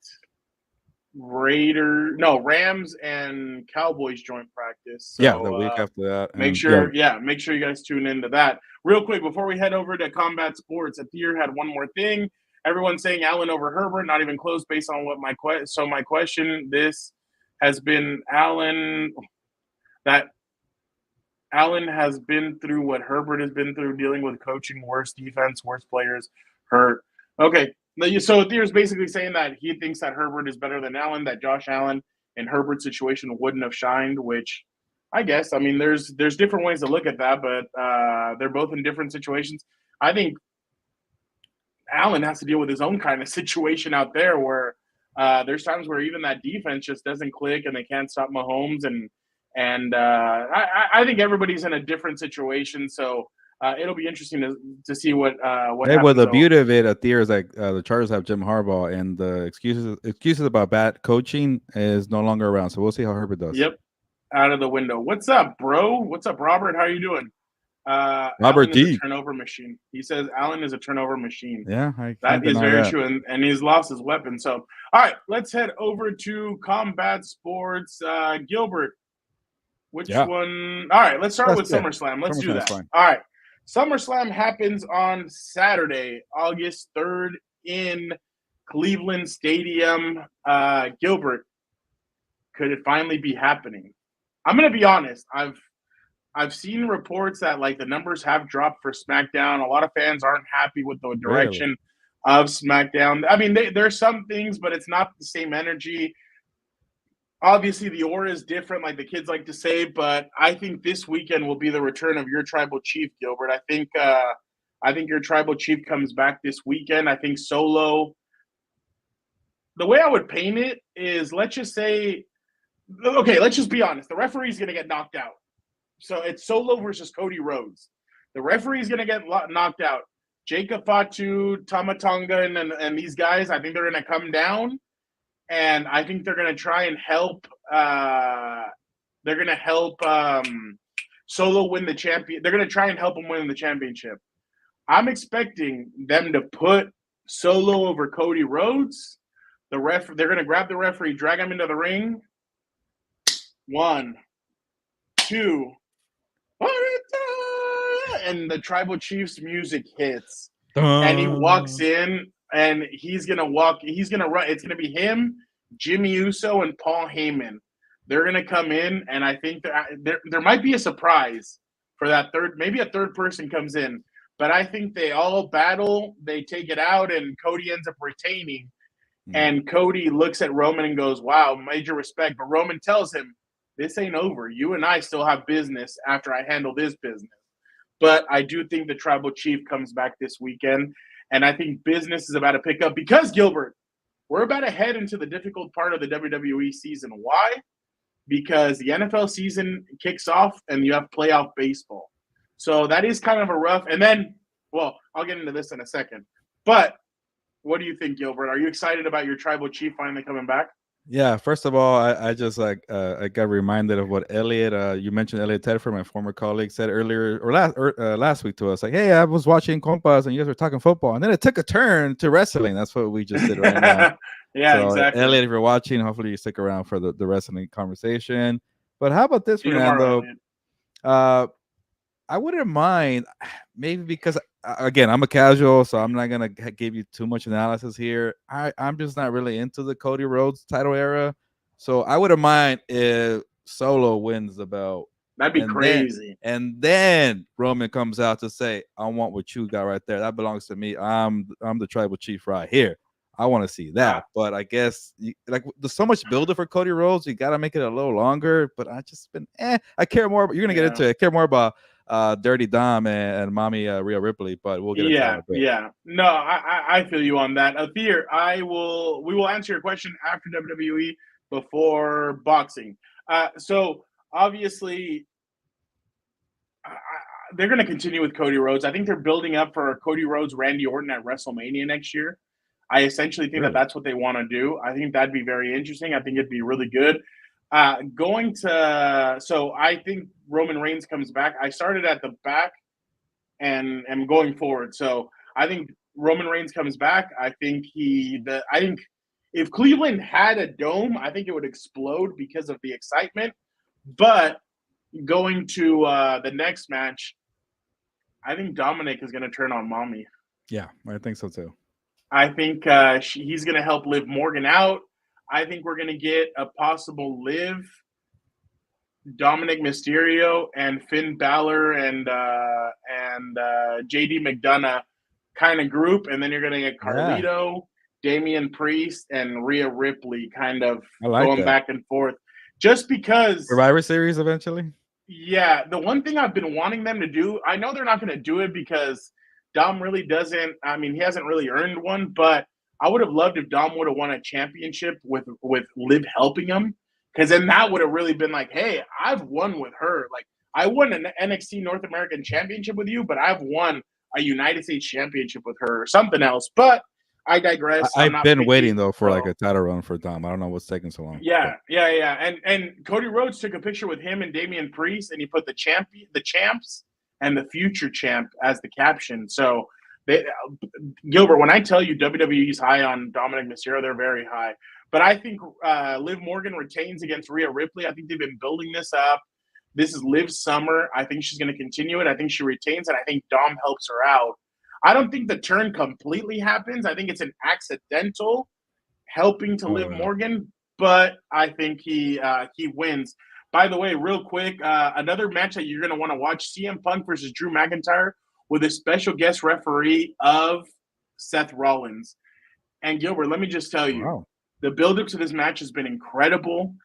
Rams and Cowboys joint practice. So, the week after that. Make sure you guys tune into that. Real quick, before we head over to Combat Sports, Athir had one more thing. Everyone's saying Allen over Herbert, not even close based on what my question, this has been Allen, that Allen has been through what Herbert has been through, dealing with coaching, worse defense, worse players, hurt. Okay, so Athir's basically saying that he thinks that Herbert is better than Allen, that Josh Allen in Herbert's situation wouldn't have shined, which I guess, I mean, there's different ways to look at that, but they're both in different situations. I think Allen has to deal with his own kind of situation out there where there's times where even that defense just doesn't click and they can't stop Mahomes, and I think everybody's in a different situation, so it'll be interesting to see what happens. Well, the beauty of it, Athir, is like the Chargers have Jim Harbaugh, and the excuses about bad coaching is no longer around. So we'll see how Herbert does. Yep, out of the window. What's up, bro? What's up, Robert? How are you doing? Robert D. Is a turnover machine. He says Allen is a turnover machine. Yeah, that is very true, and he's lost his weapon. So, all right, let's head over to Combat Sports. Gilbert, which one? All right, let's start with SummerSlam. Let's do that. Fine. All right. SummerSlam happens on Saturday, August 3rd in Cleveland Stadium. Gilbert, could it finally be happening? I'm going to be honest. I've seen reports that like the numbers have dropped for SmackDown. A lot of fans aren't happy with the direction of SmackDown. I mean, there's some things, but it's not the same energy. obviously the aura is different, like the kids like to say, but I think this weekend will be the return of your tribal chief, Gilbert. I think your tribal chief comes back this weekend. I think Solo. The way I would paint it is, let's just say, okay, let's just be honest. The referee is going to get knocked out. So it's Solo versus Cody Rhodes. The referee is going to get knocked out. Jacob Fatu, Tamatonga, and these guys, I think they're going to come down, and I think they're going to try and help. They're going to help Solo win the champion. They're going to try and help him win the championship. I'm expecting them to put Solo over Cody Rhodes. They're going to grab the referee, drag him into the ring. 1, 2, and the tribal chief's music hits, and he walks in, and he's gonna run. It's gonna be him, Jimmy Uso, and Paul Heyman. They're gonna come in, and I think there might be a surprise for that maybe a third person comes in, but I think they all battle, they take it out, and Cody ends up retaining. And Cody looks at Roman and goes, "Wow, major respect." But Roman tells him, "This ain't over. You and I still have business after I handle this business." But I do think the tribal chief comes back this weekend, and I think business is about to pick up because, Gilbert, we're about to head into the difficult part of the WWE season. Why? Because the NFL season kicks off and you have playoff baseball. So that is kind of a rough – and then, well, I'll get into this in a second. But what do you think, Gilbert? Are you excited about your tribal chief finally coming back? Yeah, first of all, I just I got reminded of what Elliot, you mentioned Elliot Tedford, my former colleague, said earlier or last week to us, like, "Hey, I was watching Compas and you guys were talking football, and then it took a turn to wrestling." That's what we just did right now. Yeah, so, exactly. Elliot, if you're watching, hopefully you stick around for the wrestling conversation. But how about this, Fernando? I wouldn't mind, maybe because again, I'm a casual, so I'm not gonna give you too much analysis here. I'm just not really into the Cody Rhodes title era, so I wouldn't mind if Solo wins the belt. That'd be crazy. And then Roman comes out to say, "I want what you got right there. That belongs to me. I'm the tribal chief right here. I want to see that." But I guess there's so much builder for Cody Rhodes, you got to make it a little longer. But I just been I care more. You're gonna get into it. I care more about Dirty Dom and Mommy Rhea Ripley, but we'll get into that. Yeah. No, I feel you on that. Athir, we will answer your question after WWE before boxing. So obviously they're going to continue with Cody Rhodes. I think they're building up for Cody Rhodes, Randy Orton at WrestleMania next year. I essentially think that's what they want to do. I think that'd be very interesting. I think it'd be really good. So I think Roman Reigns comes back. I started at the back and am going forward. So I think Roman Reigns comes back. I think if Cleveland had a dome, I think it would explode because of the excitement. But going to the next match, I think Dominic is going to turn on Mommy. Yeah, I think so too. I think he's going to help Liv Morgan out. I think we're going to get a possible Liv, Dominic Mysterio, and Finn Balor and JD McDonough kind of group. And then you're going to get Carlito, Damian Priest, and Rhea Ripley kind of going back and forth. Just because – Survivor Series eventually? Yeah. The one thing I've been wanting them to do – I know they're not going to do it because Dom really doesn't – I mean, he hasn't really earned one, but – I would have loved if Dom would have won a championship with Liv helping him, because then that would have really been like, hey, I've won with her. Like, I won an NXT North American Championship with you, but I've won a United States Championship with her or something else. But I digress. I've been waiting, though, for like a title run for Dom. I don't know what's taking so long. Yeah. And Cody Rhodes took a picture with him and Damian Priest, and he put the champs and the future champ as the caption. So – Gilbert, when I tell you WWE's high on Dominic Mysterio, they're very high. But I think Liv Morgan retains against Rhea Ripley. I think they've been building this up. This is Liv's summer. I think she's going to continue it. I think she retains it. I think Dom helps her out. I don't think the turn completely happens. I think it's an accidental helping to Liv Morgan, but I think he wins. By the way, real quick, another match that you're going to want to watch, CM Punk versus Drew McIntyre, with a special guest referee of Seth Rollins. And Gilbert, let me just tell you, the build-up to this match has been incredible.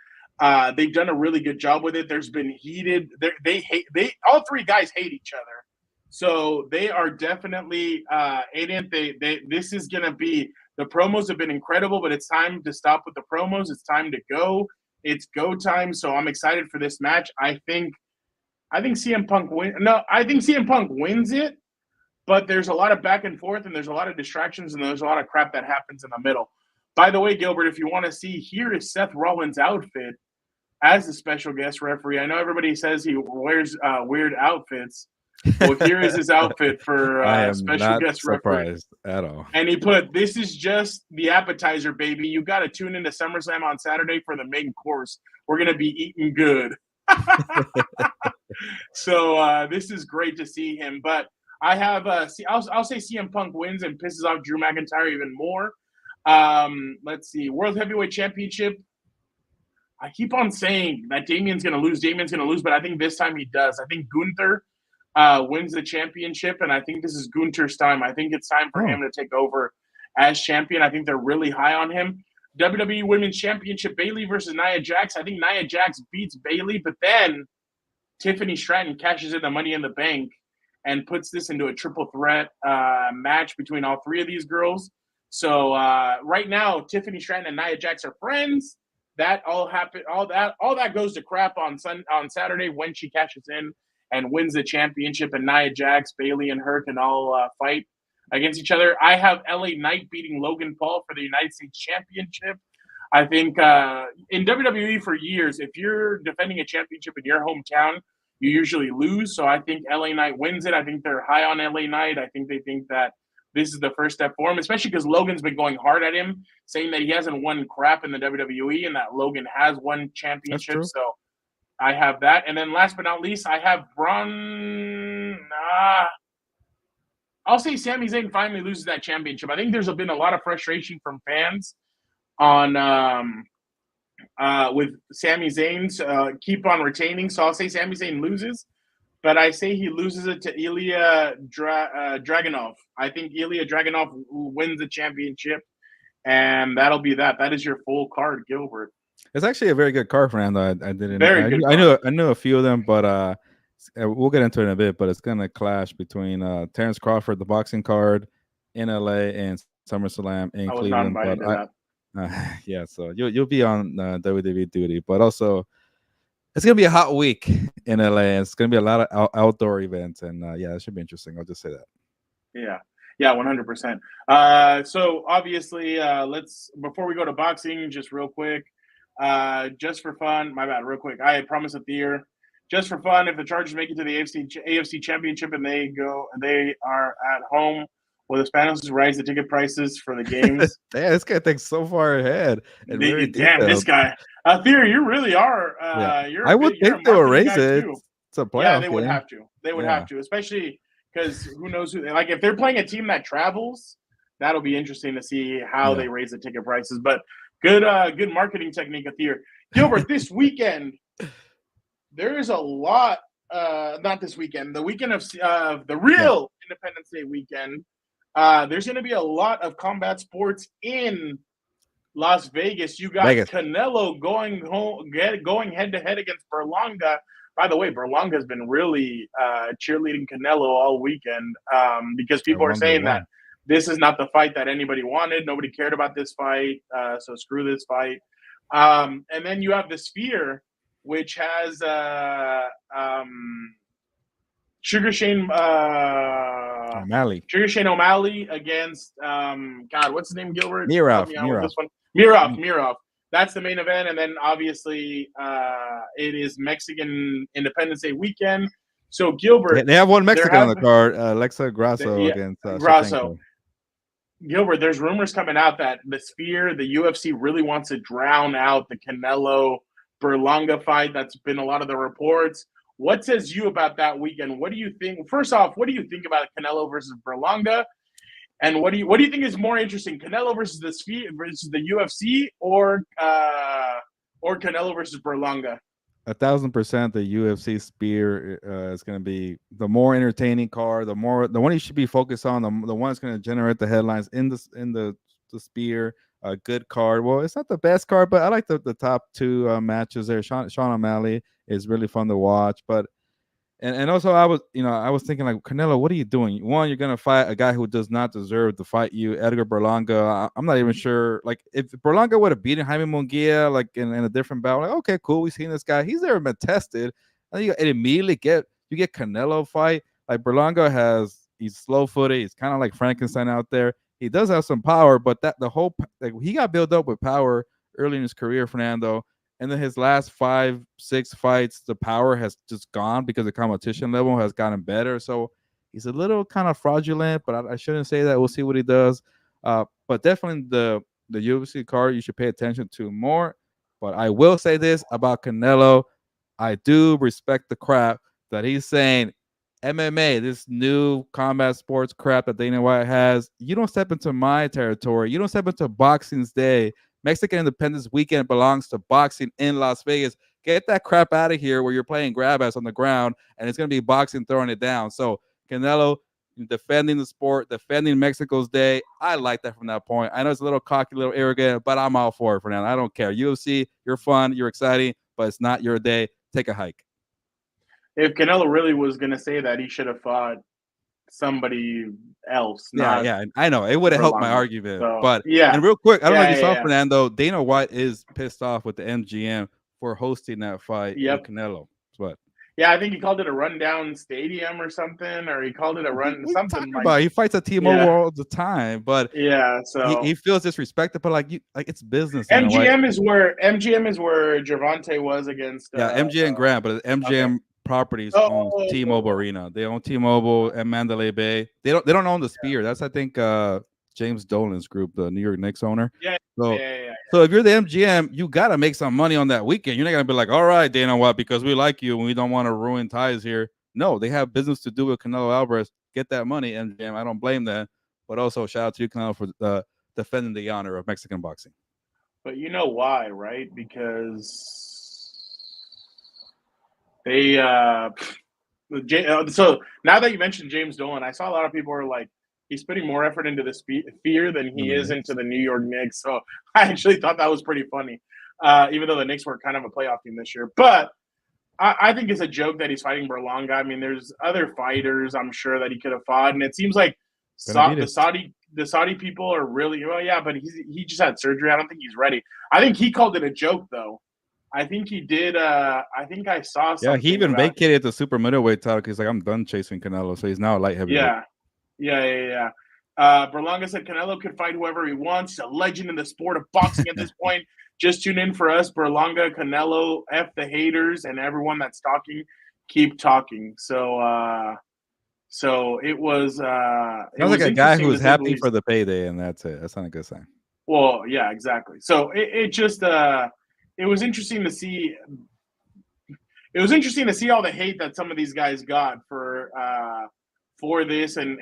They've done a really good job with it. There's been heated. All three guys hate each other, so they are definitely Aiden. This is gonna be. The promos have been incredible, but it's time to stop with the promos. It's time to go. It's go time. So I'm excited for this match. I think CM Punk I think CM Punk wins it, but there's a lot of back and forth, and there's a lot of distractions, and there's a lot of crap that happens in the middle. By the way, Gilbert, if you want to see, here is Seth Rollins' outfit as a special guest referee. I know everybody says he wears weird outfits. Well, here is his outfit for special guest referee. At all. And he put, "This is just the appetizer, baby. You got to tune into SummerSlam on Saturday for the main course. We're going to be eating good." So this is great to see him. But I have, I'll say CM Punk wins and pisses off Drew McIntyre even more. Let's see. World Heavyweight Championship. I keep on saying that Damien's going to lose, but I think this time he does. I think Gunther wins the championship, and I think this is Gunther's time. I think it's time for him to take over as champion. I think they're really high on him. WWE Women's Championship, Bayley versus Nia Jax. I think Nia Jax beats Bayley, but then Tiffany Stratton cashes in the Money in the Bank and puts this into a triple threat match between all three of these girls. So right now, Tiffany Stratton and Nia Jax are friends. That all happened. All that goes to crap on Saturday when she cashes in and wins the championship, and Nia Jax, Bayley, and her can all fight against each other. I have LA Knight beating Logan Paul for the United States Championship. I think in WWE for years, if you're defending a championship in your hometown, you usually lose. So I think LA Knight wins it. I think they're high on LA Knight. I think they think that this is the first step for him, especially because Logan's been going hard at him, saying that he hasn't won crap in the WWE and that Logan has won championships. So I have that. And then last but not least, I have Braun. I'll say Sami Zayn finally loses that championship. I think there's been a lot of frustration from fans on with Sami Zayn's keep on retaining. So I'll say Sami Zayn loses, but I say he loses it to Ilya Dragunov. I think Ilya Dragunov wins the championship, and that'll be that. That is your full card, Gilbert. It's actually a very good card, Fernando. I didn't. I knew a few of them, but we'll get into it in a bit. But it's gonna clash between Terrence Crawford, the boxing card in LA, and SummerSlam in Cleveland. Yeah, so you'll be on WWE duty, but also it's gonna be a hot week in LA. And it's gonna be a lot of outdoor events, and yeah, it should be interesting. I'll just say that. Yeah, 100%. So obviously, let's before we go to boxing, just real quick. Just for fun, my bad, real quick. I promised a year. Just for fun, if the Chargers make it to the AFC Championship and they are at home, will the Spanos raise the ticket prices for the games? Yeah, this guy thinks so far ahead. Damn, this guy. Theory, you really are. I would think they will raise it. It's a playoff. Yeah, they would have to. They would have to, especially because who knows who. Like if they're playing a team that travels, that'll be interesting to see how they raise the ticket prices. But good marketing technique of Theory. Gilbert, this weekend. There is a lot, not this weekend, the weekend of the real Independence Day weekend. There's going to be a lot of combat sports in Las Vegas. You got Canelo going head-to-head against Berlanga. By the way, Berlanga has been really cheerleading Canelo all weekend because people are saying that this is not the fight that anybody wanted. Nobody cared about this fight, so screw this fight. And then you have the Sphere, which has Sugar Shane O'Malley against what's his name, Gilbert? Mirov. That's the main event, and then obviously it is Mexican Independence Day weekend. So Gilbert, they have one Mexican on the card, Alexa Grasso against Grasso. Gilbert, there's rumors coming out that the Sphere, the UFC really wants to drown out the Canelo Berlanga fight. That's been a lot of the reports. What says you about that weekend? What do you think? First off, what do you think about Canelo versus Berlanga? And what do you think is more interesting, Canelo versus the Sphere versus the UFC, or Canelo versus Berlanga? 1,000% the UFC Sphere is going to be the more entertaining card, the one you should be focused on, the one that's going to generate the headlines in the Sphere. a good card. Well, it's not the best card, but I like the top two matches there. Sean O'Malley is really fun to watch, but and also I was thinking like, Canelo, what are you doing? One, you're gonna fight a guy who does not deserve to fight you, Edgar Berlanga. I'm not even sure. Like, if Berlanga would have beaten Jaime Munguia like in a different battle, like, okay, cool, we've seen this guy. He's never been tested. And you immediately get Canelo fight. Like, he's slow footed. He's kind of like Frankenstein out there. He does have some power, but he got built up with power early in his career, Fernando. And then his last 5-6 fights, the power has just gone because the competition level has gotten better. So he's a little kind of fraudulent, but I shouldn't say that. We'll see what he does. But definitely the UFC card you should pay attention to more. But I will say this about Canelo. I do respect the crap that he's saying. MMA, this new combat sports crap that Dana White has, you don't step into my territory. You don't step into Boxing's Day. Mexican Independence Weekend belongs to boxing in Las Vegas. Get that crap out of here where you're playing grab ass on the ground and it's going to be boxing throwing it down. So Canelo defending the sport, defending Mexico's Day. I like that from that point. I know it's a little cocky, a little arrogant, but I'm all for it for now. I don't care. UFC, you're fun, you're exciting, but it's not your day. Take a hike. If Canelo really was going to say that, he should have fought somebody else. Yeah, I know. It would have helped my argument. So, but yeah. And real quick, I don't know if you saw, Fernando, Dana White is pissed off with the MGM for hosting that fight with Canelo. But yeah, I think he called it a rundown stadium or something, or he called it a run something like about? He fights at T-Mobile all the time, but so he feels disrespected. But like it's business. MGM is where Gervonta was against MGM Grant, but MGM properties own T-Mobile Arena. They own T-Mobile and Mandalay Bay. They don't own the Sphere. That's I think James Dolan's group, the New York Knicks owner. So if you're the MGM, you got to make some money on that weekend. You're not going to be like, all right, Dana White, because we like you and we don't want to ruin ties here. No, they have business to do with Canelo Alvarez. Get that money, MGM. I don't blame them. But also shout out to you, Canelo, for defending the honor of Mexican boxing. But you know why, right? Because they so now that you mentioned James Dolan, I saw a lot of people are like, he's putting more effort into the Sphere than he is into the New York Knicks. So I actually thought that was pretty funny, even though the Knicks were kind of a playoff team this year. But I think it's a joke that he's fighting Berlanga. I mean, there's other fighters I'm sure that he could have fought, and it seems like the Saudi people are really but he just had surgery. I don't think he's ready. I think he called it a joke though. I think he did. I think I saw something. Yeah, he even vacated the super middleweight title because he's like, I'm done chasing Canelo, so he's now a light heavyweight. Yeah. Berlanga said Canelo could fight whoever he wants. He's a legend in the sport of boxing at this point. Just tune in for us, Berlanga, Canelo, F the haters, and everyone that's talking. Keep talking. So it was. Sounds like a guy who was happy for the payday, and that's it. That's not a good sign. Well, yeah, exactly. So it just it was interesting to see. It was interesting to see all the hate that some of these guys got for this, and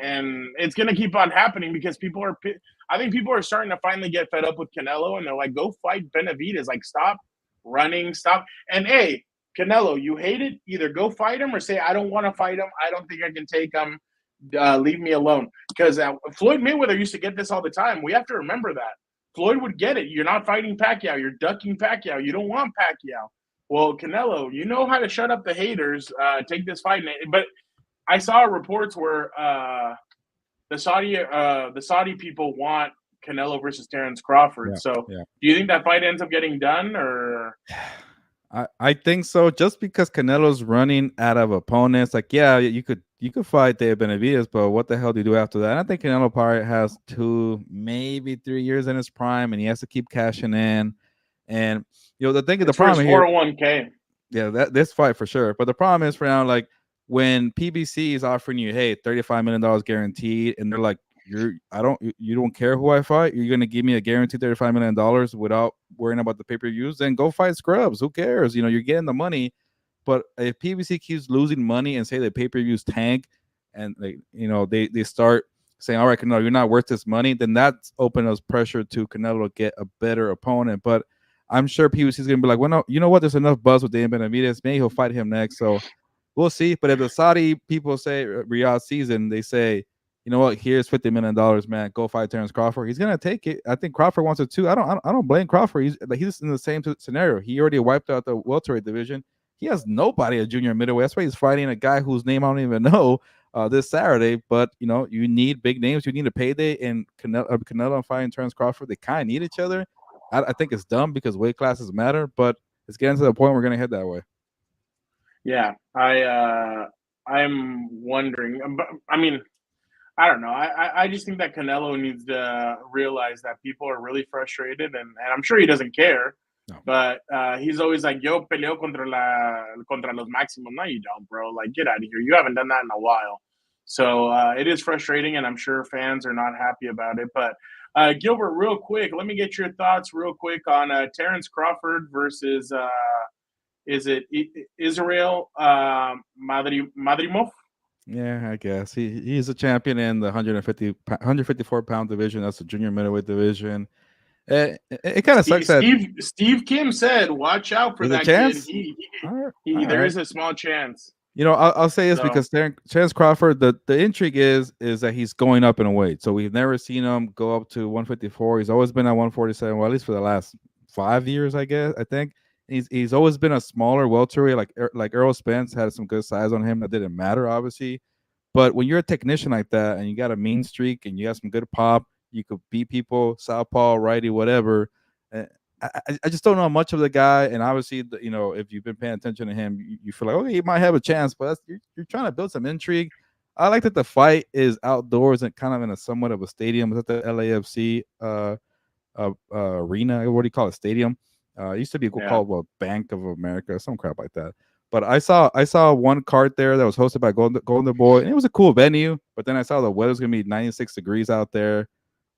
it's going to keep on happening because I think people are starting to finally get fed up with Canelo, and they're like, go fight Benavidez. Like, stop running, stop. And hey, Canelo, you hate it? Either go fight him or say, I don't want to fight him. I don't think I can take him. Leave me alone. Because Floyd Mayweather used to get this all the time. We have to remember that. Floyd would get it. You're not fighting Pacquiao. You're ducking Pacquiao. You don't want Pacquiao. Well, Canelo, you know how to shut up the haters. Take this fight. But I saw reports where the Saudi people want Canelo versus Terrence Crawford. Do you think that fight ends up getting done, or? I think so. Just because Canelo's running out of opponents, like you could fight Dave Benavidez, but what the hell do you do after that? And I think Canelo probably has 2, maybe 3 years in his prime, and he has to keep cashing in. And the thing is, the problem here, 401k. Yeah, this fight for sure. But the problem is for now, like when PBC is offering you, hey, $35 million guaranteed, and they're like, you don't care who I fight, you're gonna give me a guaranteed $35 million without worrying about the pay-per-views, then go fight scrubs. Who cares? You're getting the money. But if PBC keeps losing money and say the pay-per-views tank, and they start saying, all right, Canelo, you're not worth this money, then that's open us pressure to Canelo to get a better opponent. But I'm sure PBC is gonna be like, well, no, you know what? There's enough buzz with Dave Benavidez. Maybe he'll fight him next. So we'll see. But if the Saudi people say Riyadh season, they say, you know what? Here's $50 million, man. Go fight Terrence Crawford. He's gonna take it. I think Crawford wants it too. I don't blame Crawford. He's in the same scenario. He already wiped out the welterweight division. He has nobody at junior middleweight. That's why he's fighting a guy whose name I don't even know this Saturday. But you know, you need big names. You need a payday, and Canelo fighting Terrence Crawford. They kind of need each other. I think it's dumb because weight classes matter, but it's getting to the point we're gonna head that way. Yeah, I'm wondering. I mean, I don't know. I just think that Canelo needs to realize that people are really frustrated, and I'm sure he doesn't care. No. But he's always like, "Yo peleo contra los máximos." No, you don't, bro. Like, get out of here. You haven't done that in a while. So it is frustrating, and I'm sure fans are not happy about it. But Gilbert, real quick, let me get your thoughts real quick on Terrence Crawford versus is it Israel Madrimov? Yeah, I guess he's a champion in the 154 pound division. That's the junior middleweight division. It kind of sucks that Steve Kim said, "Watch out for that kid." There is a small chance. You know, I'll say this because Terrence Crawford, the intrigue is that he's going up in a weight. So we've never seen him go up to 154. He's always been at 147. Well, at least for the last 5 years, I think. He's always been a smaller welterweight, like Errol Spence had some good size on him. That didn't matter, obviously. But when you're a technician like that and you got a mean streak and you got some good pop, you could beat people, southpaw, righty, whatever. I just don't know much of the guy, and obviously, you know, if you've been paying attention to him, you feel like, okay, he might have a chance, but you're trying to build some intrigue. I like that the fight is outdoors and kind of in a somewhat of a stadium. Is that the LAFC arena? What do you call it? Stadium? It used to be called Bank of America, some crap like that. But I saw one card there that was hosted by Golden Boy, and it was a cool venue. But then I saw the weather's gonna be 96 degrees out there.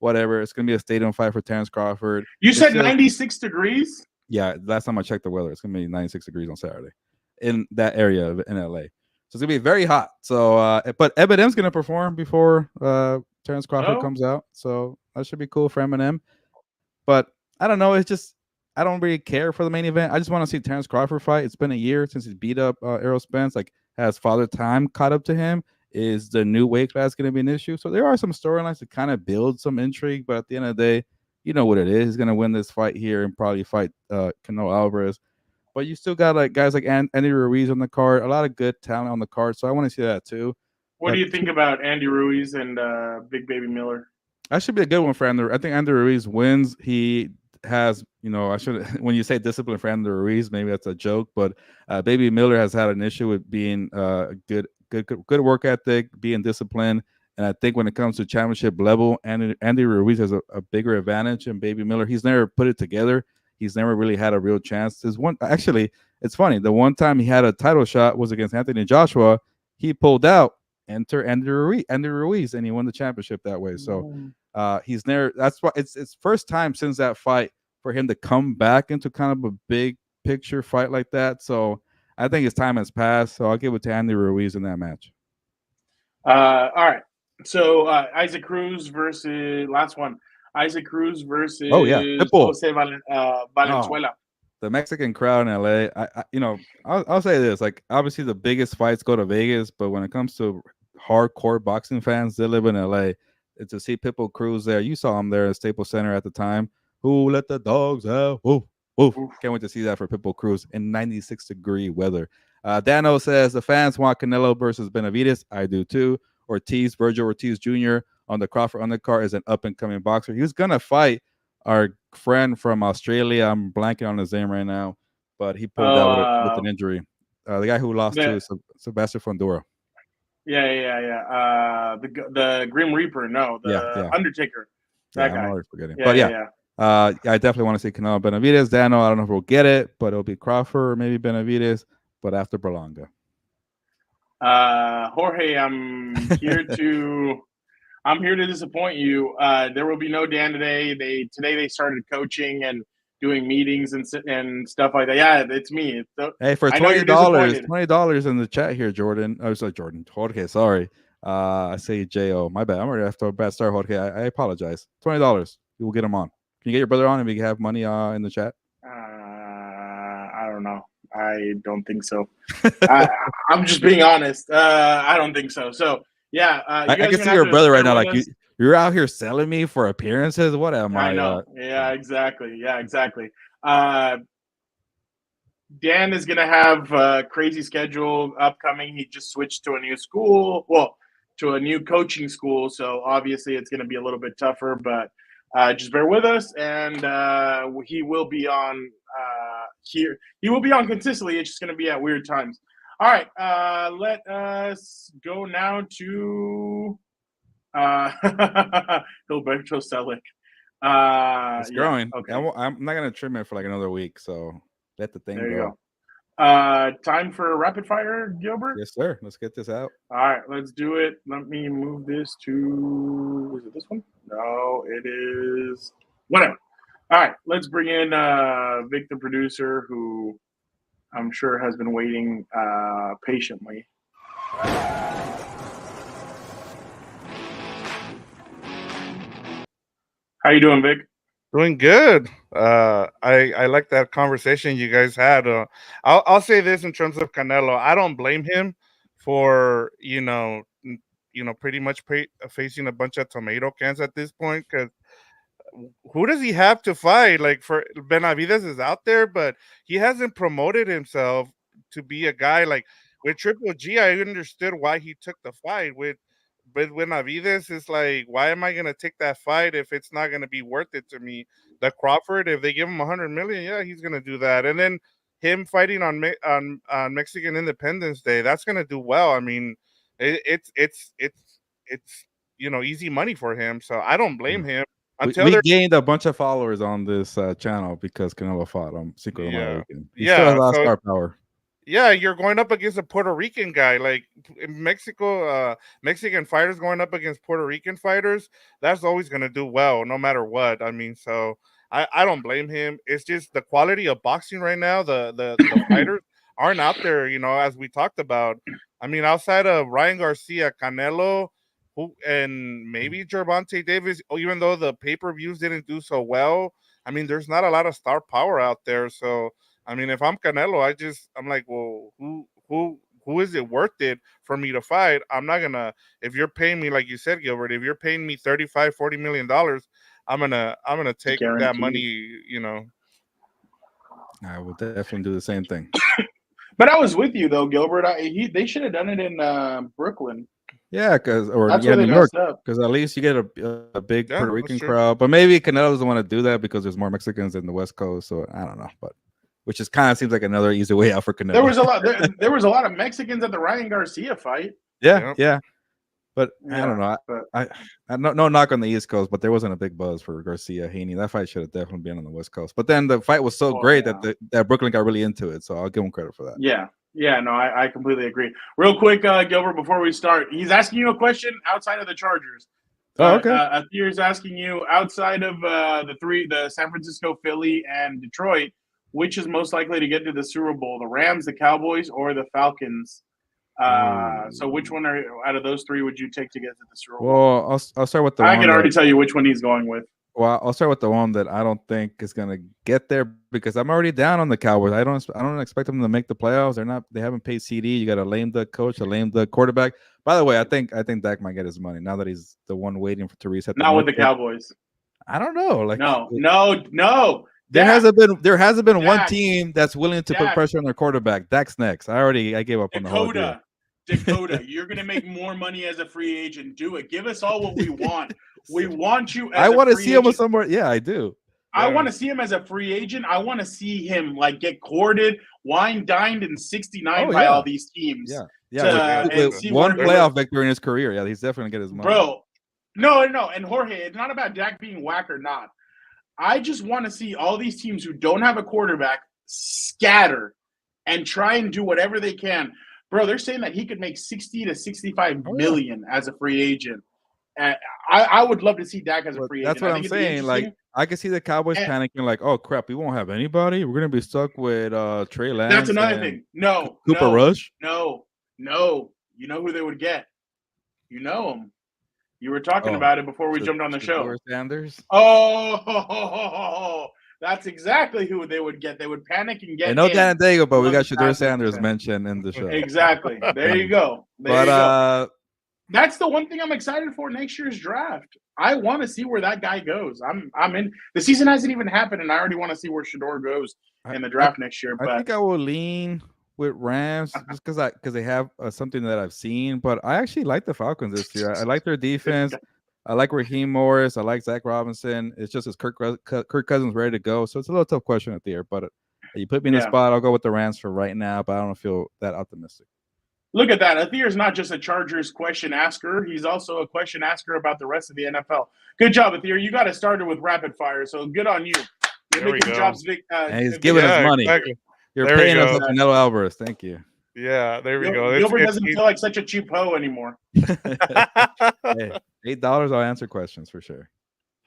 Whatever, it's gonna be a stadium fight for Terrence Crawford. You said 96 degrees? Yeah, last time I checked the weather, it's gonna be 96 degrees on Saturday in that area in LA. So it's gonna be very hot. So, but Eminem's gonna perform before Terrence Crawford comes out, so that should be cool for Eminem. But I don't know. It's just I don't really care for the main event. I just want to see Terrence Crawford fight. It's been a year since he beat up Errol Spence. Like, has Father Time caught up to him? Is the new weight class going to be an issue? So there are some storylines to kind of build some intrigue, but at the end of the day, you know what it is. He's going to win this fight here and probably fight Canelo Alvarez. But you still got like guys like Andy Ruiz on the card, a lot of good talent on the card. So I want to see that too. What do you think about Andy Ruiz and Big Baby Miller? That should be a good one for Andy. I think Andy Ruiz wins. He has, you know, when you say discipline for Andy Ruiz, maybe that's a joke, but Baby Miller has had an issue with being good work ethic, being disciplined. And I think when it comes to championship level, Andy Ruiz has a bigger advantage than Baby Miller. He's never put it together. He's never really had a real chance. Actually, it's funny. The one time he had a title shot was against Anthony Joshua. He pulled out, enter Andy Ruiz, and he won the championship that way. So he's never. That's why it's first time since that fight for him to come back into kind of a big picture fight like that. So I think his time has passed, so I'll give it to Andy Ruiz in that match. All right. So Isaac Cruz versus last one. Isaac Cruz versus Jose Valenzuela. The Mexican crowd in LA. I'll say this: like, obviously the biggest fights go to Vegas, but when it comes to hardcore boxing fans, they live in LA. It's to see Pitbull Cruz there. You saw him there at Staples Center at the time. Who let the dogs out? Woof. Can't wait to see that for Pitbull Cruz in 96-degree weather. Dano says the fans want Canelo versus Benavidez. I do too. Virgil Ortiz Jr. on the Crawford undercard is an up-and-coming boxer. He was going to fight our friend from Australia. I'm blanking on his name right now, but he pulled out with an injury. The guy who lost to Sebastian Fondura. Yeah. The Grim Reaper. No, the Undertaker. That guy. I'm always forgetting. I definitely want to see Canelo Benavidez. Dano, I don't know if we'll get it, but it'll be Crawford or maybe Benavidez, but after Berlanga. Jorge, I'm here to disappoint you. There will be no Dan today. Today they started coaching and doing meetings and stuff like that. Yeah, it's me. Hey, for $20 in the chat here, Jordan. Oh, sorry, Jordan. Jorge, sorry. I say J-O. My bad. I'm already after a bad start, Jorge. I apologize. $20. You will get him on. Can you get your brother on and we can have money in the chat? I don't know. I don't think so. I'm just being honest. I don't think so. So Yeah, I can see your brother right now. Like you're out here selling me for appearances. What am I? I know. Yeah, exactly. Yeah, exactly. Dan is gonna have a crazy schedule upcoming. He just switched to a new school. Well, to a new coaching school. So obviously it's gonna be a little bit tougher, but just bear with us, and he will be on here. He will be on consistently. It's just gonna be at weird times. All right, let us go now to Gilberto Selleck. It's growing. Okay. I'm not gonna trim it for like another week, so let the thing There you go. Time for rapid fire, Gilbert? Yes, sir. Let's get this out. All right, let's do it. Let me move this to, is it this one? No, it is whatever. All right, let's bring in Vic, the producer, who I'm sure has been waiting patiently. How you doing, Vic? Doing good. I like that conversation you guys had. I'll say this in terms of Canelo. I don't blame him for pretty much facing a bunch of tomato cans at this point, because who does he have to fight? Like, for Benavidez is out there, but he hasn't promoted himself to be a guy like with Triple G. I understood why he took the fight with Benavidez. It's like, why am I gonna take that fight if it's not gonna be worth it to me? The Crawford, if they give him 100 million, yeah, he's gonna do that. And then him fighting on Mexican Independence Day, that's gonna do well. I mean, it's easy money for him, so I don't blame him. We gained a bunch of followers on this channel because Canelo fought on Cinco de Mayo weekend. He still has a lot of star power. Yeah, you're going up against a Puerto Rican guy. Like in Mexico, Mexican fighters going up against Puerto Rican fighters, that's always going to do well, no matter what. I mean, so I don't blame him. It's just the quality of boxing right now. The fighters aren't out there, as we talked about. I mean, outside of Ryan Garcia, Canelo, and maybe Gervonta Davis, even though the pay-per-views didn't do so well, I mean, there's not a lot of star power out there. So, I mean, if I'm Canelo, I'm like, well, who is it worth it for me to fight? I'm not gonna, if you're paying me, like you said, Gilbert, if you're paying me $35-40 million, I'm gonna take that money, I will definitely do the same thing. But I was with you though, Gilbert. They should have done it in Brooklyn. Yeah, New York, because at least you get a big Puerto Rican crowd. But maybe Canelo doesn't want to do that because there's more Mexicans in the West Coast. So I don't know, but which is kind of seems like another easy way out for Canelo. There was a lot. There was a lot of Mexicans at the Ryan Garcia fight. Yeah. But I don't know. I no knock on the East Coast, but there wasn't a big buzz for Garcia Haney. That fight should have definitely been on the West Coast. But then the fight was so great that Brooklyn got really into it. So I'll give him credit for that. Yeah, no, I completely agree. Real quick, Gilbert, before we start, he's asking you a question outside of the Chargers. Okay. Athir's asking you, outside of the San Francisco, Philly, and Detroit, which is most likely to get to the Super Bowl, the Rams, the Cowboys, or the Falcons? So which one out of those three would you take to get to the Super Bowl? Well, I'll start with I can already tell you which one he's going with. Well, I'll start with the one that I don't think is gonna get there because I'm already down on the Cowboys. I don't expect them to make the playoffs. They haven't paid CD. You got a lame duck coach, a lame duck quarterback. By the way, I think Dak might get his money now that he's the one waiting to reset. Not with the Cowboys. I don't know. Like no. There hasn't been one team that's willing to put pressure on their quarterback. Dak's next. I gave up on the whole deal. Dakota, you're going to make more money as a free agent. Do it. Give us all what we want. We want you as I want to see him somewhere. Yeah, I do. I want to see him as a free agent. I want to see him like get courted, wine dined in 69 by all these teams. With one playoff victory in his career. Yeah, he's definitely going to get his money. Bro, no. And Jorge, it's not about Dak being whack or not. I just want to see all these teams who don't have a quarterback scatter and try and do whatever they can. Bro, they're saying that he could make 60 to 65 million as a free agent. I would love to see Dak as a free agent. That's what I'm saying. Like, I can see the Cowboys panicking, like, oh crap, we won't have anybody. We're gonna be stuck with Trey Lance. That's another thing. Cooper Rush. No. You know who they would get. You know him. You were talking about it before we jumped on the show. Sanders. That's exactly who they would get. They would panic and get. I know Dan and Dago, but we got Shedeur Sanders mentioned in the show. Exactly. There you go. That's the one thing I'm excited for next year's draft. I want to see where that guy goes. I'm in. The season hasn't even happened, and I already want to see where Shador goes in the draft next year. I But think I will lean with Rams just because they have something that I've seen. But I actually like the Falcons this year. I like their defense. I like Raheem Morris. I like Zach Robinson. It's just as Kirk Cousins ready to go. So it's a little tough question at the air. But you put me in the spot, I'll go with the Rams for right now. But I don't feel that optimistic. Look at that. Athir's not just a Chargers question asker. He's also a question asker about the rest of the NFL. Good job, Athir. You got it started with rapid fire, so good on you. There we go. And he's giving us money. Exactly. You're paying us like Canelo Alvarez. Thank you. Yeah, there we go. Gilbert doesn't feel like such a cheap hoe anymore. Hey, $8, I'll answer questions for sure.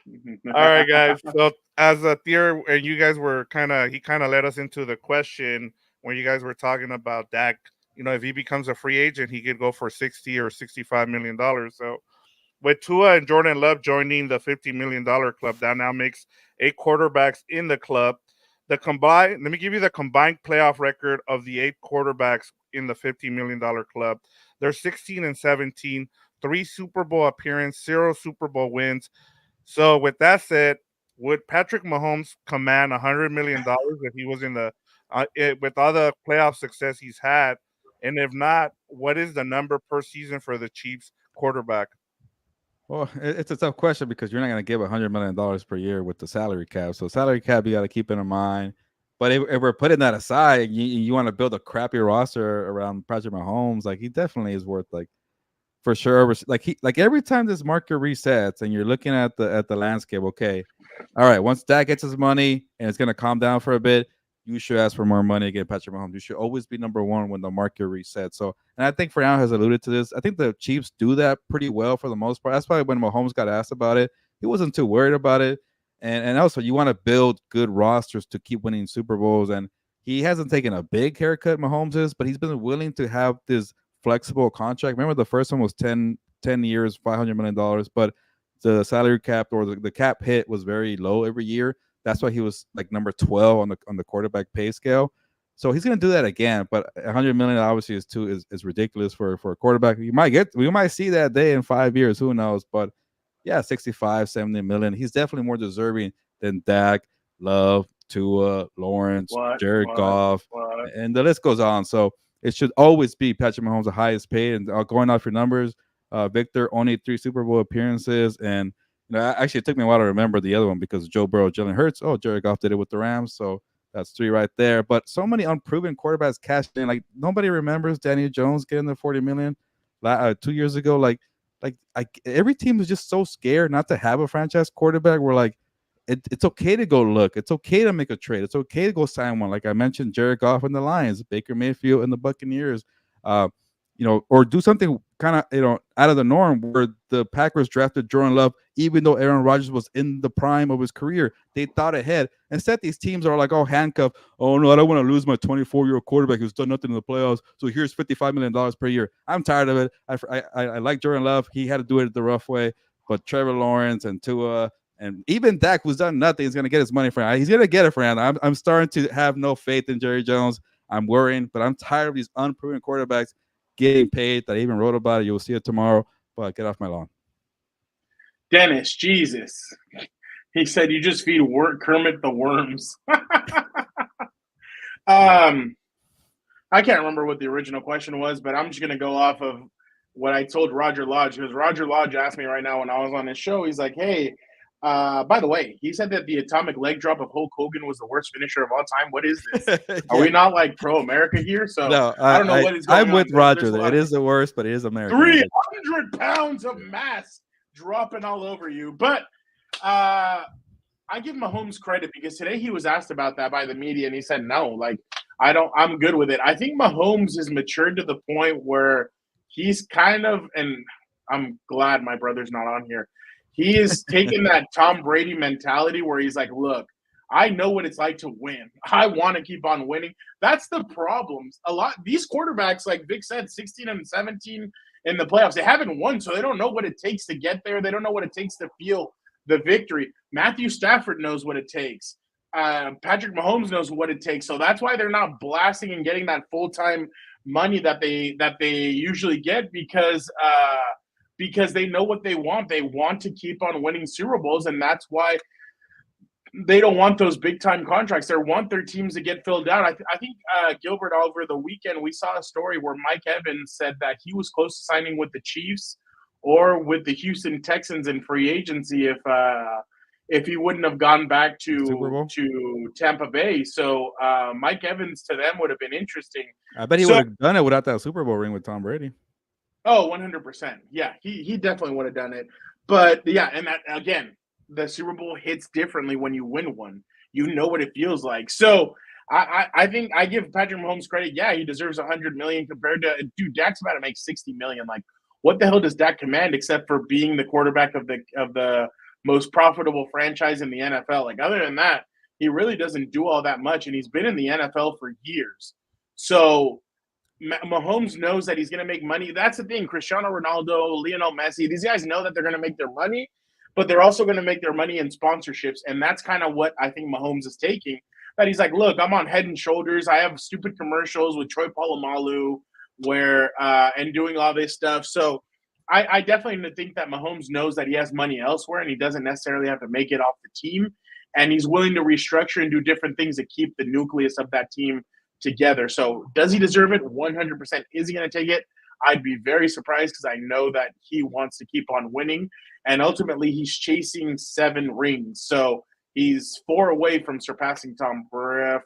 All right, guys. So as a Athir, and you guys were he kind of led us into the question when you guys were talking about Dak. You know, if he becomes a free agent, he could go for $60 or $65 million. So with Tua and Jordan Love joining the $50 million club, that now makes 8 quarterbacks in the club. Let me give you the combined playoff record of the 8 quarterbacks in the $50 million club. They're 16-17, 3 Super Bowl appearances, 0 Super Bowl wins. So with that said, would Patrick Mahomes command $100 million if he was in the with all the playoff success he's had? And if not, what is the number per season for the Chiefs quarterback? Well, it's a tough question because you're not going to give $100 million per year with the salary cap. So salary cap, you got to keep it in mind. But if we're putting that aside, you want to build a crappy roster around Patrick Mahomes, like he definitely is worth for sure. Like every time this market resets and you're looking at the landscape, okay, all right, once Dak gets his money and it's going to calm down for a bit, you should ask for more money to get Patrick Mahomes. You should always be number one when the market resets. So, and I think Fernando has alluded to this. I think the Chiefs do that pretty well for the most part. That's why when Mahomes got asked about it, he wasn't too worried about it. And also, you want to build good rosters to keep winning Super Bowls. And he hasn't taken a big haircut, Mahomes is, but he's been willing to have this flexible contract. Remember, the first one was 10 years, $500 million, but the salary cap or the cap hit was very low every year. That's why he was like number 12 on the quarterback pay scale. So he's going to do that again. But $100 million obviously is ridiculous for a quarterback. We might see that day in 5 years. Who knows? But yeah, 65, 70 million. He's definitely more deserving than Dak, Love, Tua, Lawrence, Jared Goff, and the list goes on. So it should always be Patrick Mahomes the highest paid. And going off your numbers, Victor, only 3 Super Bowl appearances. And actually, it took me a while to remember the other one because Joe Burrow, Jalen Hurts. Oh, Jared Goff did it with the Rams. So that's 3 right there. But so many unproven quarterbacks cashed in. Like, nobody remembers Daniel Jones getting the $40 million 2 years ago. Like every team is just so scared not to have a franchise quarterback. We're like, it's okay to go look. It's okay to make a trade. It's okay to go sign one. Like I mentioned, Jared Goff and the Lions, Baker Mayfield and the Buccaneers. Or do something kind of, out of the norm where the Packers drafted Jordan Love, even though Aaron Rodgers was in the prime of his career. They thought ahead. Instead, these teams are like, handcuffed. Oh, no, I don't want to lose my 24-year-old quarterback who's done nothing in the playoffs. So here's $55 million per year. I'm tired of it. I like Jordan Love. He had to do it the rough way. But Trevor Lawrence and Tua and even Dak, who's done nothing, is going to get his money for him. He's going to get it for him. I'm starting to have no faith in Jerry Jones. I'm worrying, but I'm tired of these unproven quarterbacks getting paid. That I even wrote about it. You'll see it tomorrow. But get off my lawn. Dennis, Jesus. He said you just feed Kermit the worms. I can't remember what the original question was, but I'm just going to go off of what I told Roger Lodge, because Roger Lodge asked me right now when I was on his show. He's like, hey, by the way, he said that the atomic leg drop of Hulk Hogan was the worst finisher of all time. What is this? Yeah. Are we not like pro-America here? So no, I don't know what is going on. I'm with Roger. It is the worst, but it is America. 300 pounds of mass dropping all over you. But I give Mahomes credit because today he was asked about that by the media, and he said, no, like, I'm good with it. I think Mahomes has matured to the point where he's kind of, and I'm glad my brother's not on here, he is taking that Tom Brady mentality where he's like, look, I know what it's like to win. I want to keep on winning. That's the problem. These quarterbacks, like Vic said, 16 and 17 in the playoffs, they haven't won, so they don't know what it takes to get there. They don't know what it takes to feel the victory. Matthew Stafford knows what it takes. Patrick Mahomes knows what it takes. So that's why they're not blasting and getting that full-time money that they usually get, because because they know what they want. They want to keep on winning Super Bowls, and that's why they don't want those big-time contracts. They want their teams to get filled out. I think, Gilbert, over the weekend, we saw a story where Mike Evans said that he was close to signing with the Chiefs or with the Houston Texans in free agency if he wouldn't have gone back to Tampa Bay. So Mike Evans to them would have been interesting. I bet he would have done it without that Super Bowl ring with Tom Brady. Oh, 100%. Yeah, he definitely would have done it. But yeah, and that, again, the Super Bowl hits differently when you win one. You know what it feels like. So I think I give Patrick Mahomes credit. Yeah, he deserves $100 million compared to Dak's about to make $60 million. Like, what the hell does Dak command except for being the quarterback of the most profitable franchise in the NFL? Like, other than that, he really doesn't do all that much, and he's been in the NFL for years. So Mahomes knows that he's going to make money. That's the thing. Cristiano Ronaldo, Lionel Messi, these guys know that they're going to make their money, but they're also going to make their money in sponsorships. And that's kind of what I think Mahomes is taking. That he's like, look, I'm on Head and Shoulders. I have stupid commercials with Troy Polamalu and doing all this stuff. So I definitely think that Mahomes knows that he has money elsewhere and he doesn't necessarily have to make it off the team. And he's willing to restructure and do different things to keep the nucleus of that team together. So does he deserve it? 100%. Is he going to take it? I'd be very surprised because I know that he wants to keep on winning. And ultimately, he's chasing 7 rings. So he's 4 away from surpassing Tom Brady.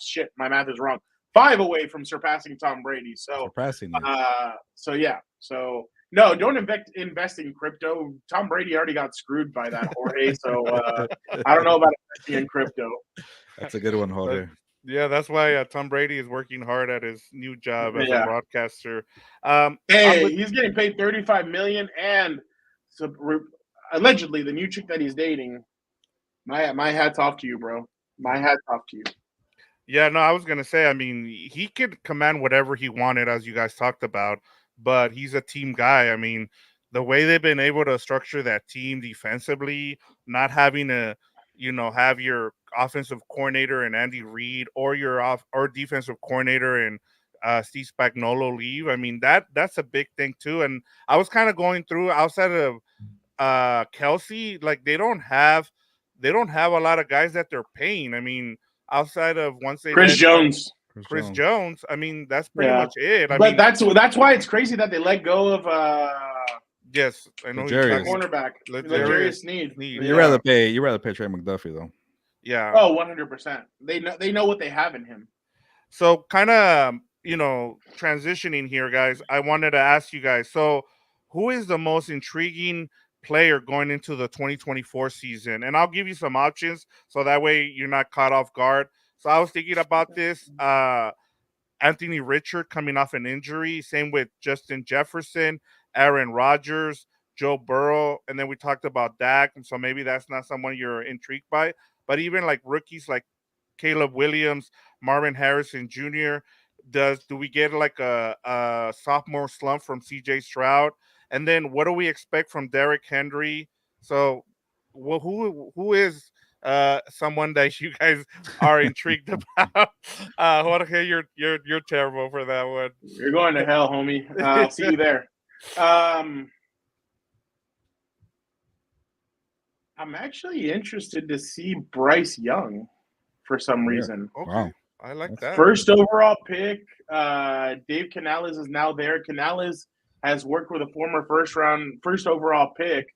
Shit, my math is wrong. 5 away from surpassing Tom Brady. So, yeah. So, no, don't invest in crypto. Tom Brady already got screwed by that, Jorge. So, I don't know about investing in crypto. That's a good one, Jorge. Yeah, that's why Tom Brady is working hard at his new job as a broadcaster. He's getting paid $35 million, and allegedly the new chick that he's dating. My hat's off to you, bro. My hat's off to you. Yeah, no, I was gonna say. I mean, he could command whatever he wanted, as you guys talked about, but he's a team guy. I mean, the way they've been able to structure that team defensively, not having to, have your offensive coordinator and Andy Reid or your defensive coordinator and Steve Spagnuolo leave. I mean, that's a big thing too. And I was kind of going through outside of Kelsey, like they don't have a lot of guys that they're paying. I mean, outside of once they Chris Jones. I mean, that's pretty much it. But that's why it's crazy that they let go of yes, I know cornerback L'Jarius Sneed. You rather pay Trey McDuffie though. Yeah. Oh, 100%. They know what they have in him. So kind of, transitioning here, guys, I wanted to ask you guys, so who is the most intriguing player going into the 2024 season? And I'll give you some options so that way you're not caught off guard. So I was thinking about this. Anthony Richard coming off an injury. Same with Justin Jefferson, Aaron Rodgers, Joe Burrow. And then we talked about Dak. And so maybe that's not someone you're intrigued by. But even like rookies like Caleb Williams, Marvin Harrison Jr., do we get like a sophomore slump from CJ Stroud? And then what do we expect from Derrick Henry? So who is someone that you guys are intrigued about? Jorge, you're terrible for that one. You're going to hell, homie. I'll see you there. I'm actually interested to see Bryce Young for some reason. Okay. Wow. I like that. First overall pick. Dave Canales is now there. Canales has worked with a former first overall pick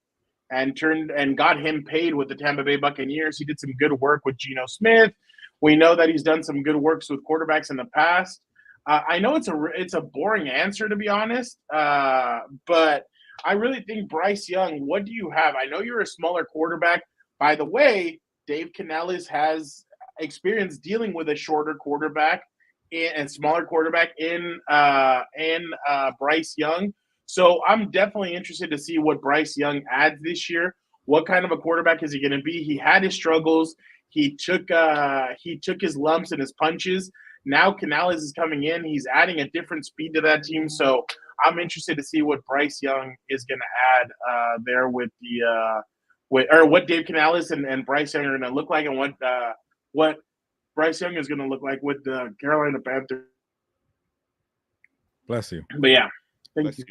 and got him paid with the Tampa Bay Buccaneers. He did some good work with Geno Smith. We know that he's done some good works with quarterbacks in the past. I know it's a boring answer, to be honest, but I really think Bryce Young, what do you have? I know you're a smaller quarterback. By the way, Dave Canales has experience dealing with a shorter quarterback and smaller quarterback in Bryce Young. So I'm definitely interested to see what Bryce Young adds this year. What kind of a quarterback is he going to be? He had his struggles. He took his lumps and his punches. Now Canales is coming in. He's adding a different speed to that team. So I'm interested to see what Bryce Young is going to add there with what Dave Canales and Bryce Young are going to look like, and what Bryce Young is going to look like with the Carolina Panthers. Bless you. But yeah, thank you.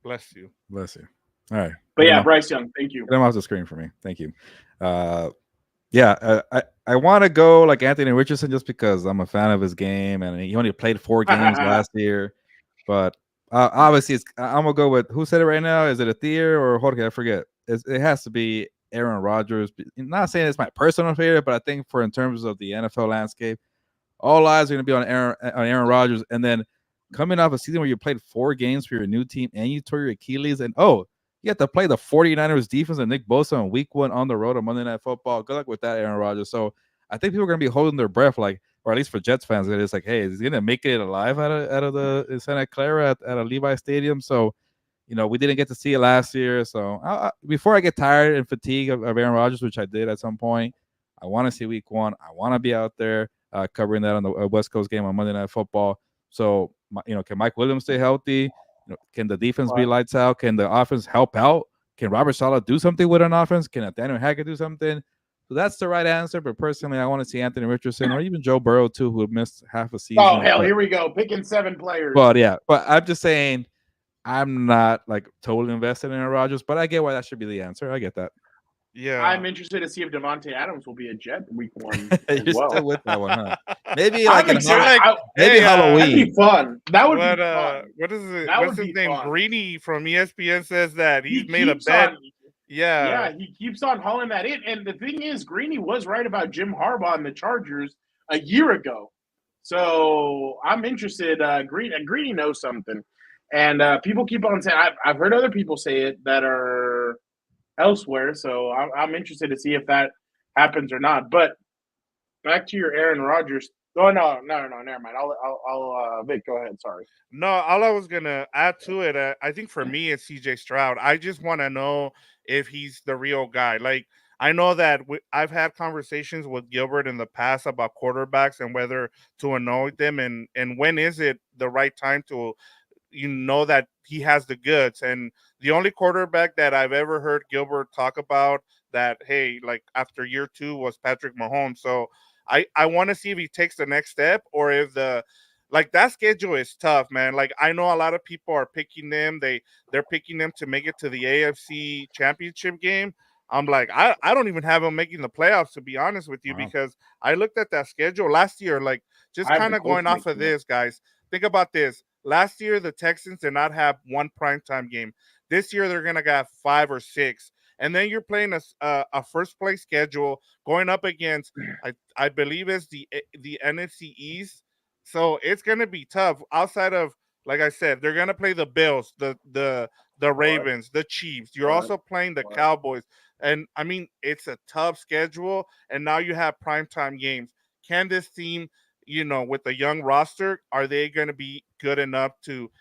Bless you. Bless you. All right. But yeah, Bryce Young, thank you. Get him off the screen for me. Thank you. I want to go like Anthony Richardson just because I'm a fan of his game, and he only played 4 games last year. But obviously, I'm gonna go with who said it right now. Is it Athir or Jorge? I forget. It has to be Aaron Rodgers. I'm not saying it's my personal favorite, but I think for in terms of the NFL landscape, all eyes are going to be on Aaron Rodgers. And then coming off a season where you played 4 games for your new team and you tore your Achilles, and you have to play the 49ers defense and Nick Bosa on week 1 on the road on Monday Night Football. Good luck with that, Aaron Rodgers. So I think people are going to be holding their breath, like, or at least for Jets fans, it's like, hey, is he going to make it alive out of the Santa Clara at a Levi Stadium? So, we didn't get to see it last year. So before I get tired and fatigued of Aaron Rodgers, which I did at some point, I want to see week 1. I want to be out there covering that on the West Coast game on Monday Night Football. So, can Mike Williams stay healthy? Can the defense be lights out? Can the offense help out? Can Robert Saleh do something with an offense? Can Nathaniel Hackett do something? So that's the right answer. But personally, I want to see Anthony Richardson or even Joe Burrow too, who missed half a season. Oh hell, here we go, picking 7 players. But I'm just saying, I'm not like totally invested in Aaron Rodgers, but I get why that should be the answer. I get that. Yeah, I'm interested to see if Devontae Adams will be a Jet week 1 as You're well. still with that one, huh? Maybe Halloween. Halloween. That'd be fun. That would be fun. What is it? That What's his name? fun. Greeny from ESPN says that he's made a keeps bet. on- Yeah, he keeps on hauling that in. And the thing is, Greeny was right about Jim Harbaugh and the Chargers a year ago. So I'm interested. Greeny knows something. And people keep on saying, I've heard other people say it that are elsewhere. So I'm interested to see if that happens or not. But back to your Aaron Rodgers. Oh, no, never mind. I'll Vic, go ahead. Sorry. No, all I was gonna add to it, I think for me it's CJ Stroud. I just want to know if he's the real guy. Like I know that I've had conversations with Gilbert in the past about quarterbacks and whether to anoint them and when is it the right time to, that he has the goods. And the only quarterback that I've ever heard Gilbert talk about that, hey, like after year 2 was Patrick Mahomes. So I want to see if he takes the next step or if that schedule is tough, man. Like I know a lot of people are picking them. They're picking them to make it to the AFC Championship game. I'm like, I don't even have them making the playoffs, to be honest with you, because I looked at that schedule last year, like just kind of going off of this, guys. Think about this. Last year, the Texans did not have one primetime game. This year, they're going to have 5 or 6. And then you're playing a first place schedule going up against, I believe it's the NFC East. So it's going to be tough. Outside of, like I said, they're going to play the Bills, the Ravens, the Chiefs. You're also playing the Cowboys. And, I mean, it's a tough schedule. And now you have primetime games. Can this team, with the young roster, are they going to be good enough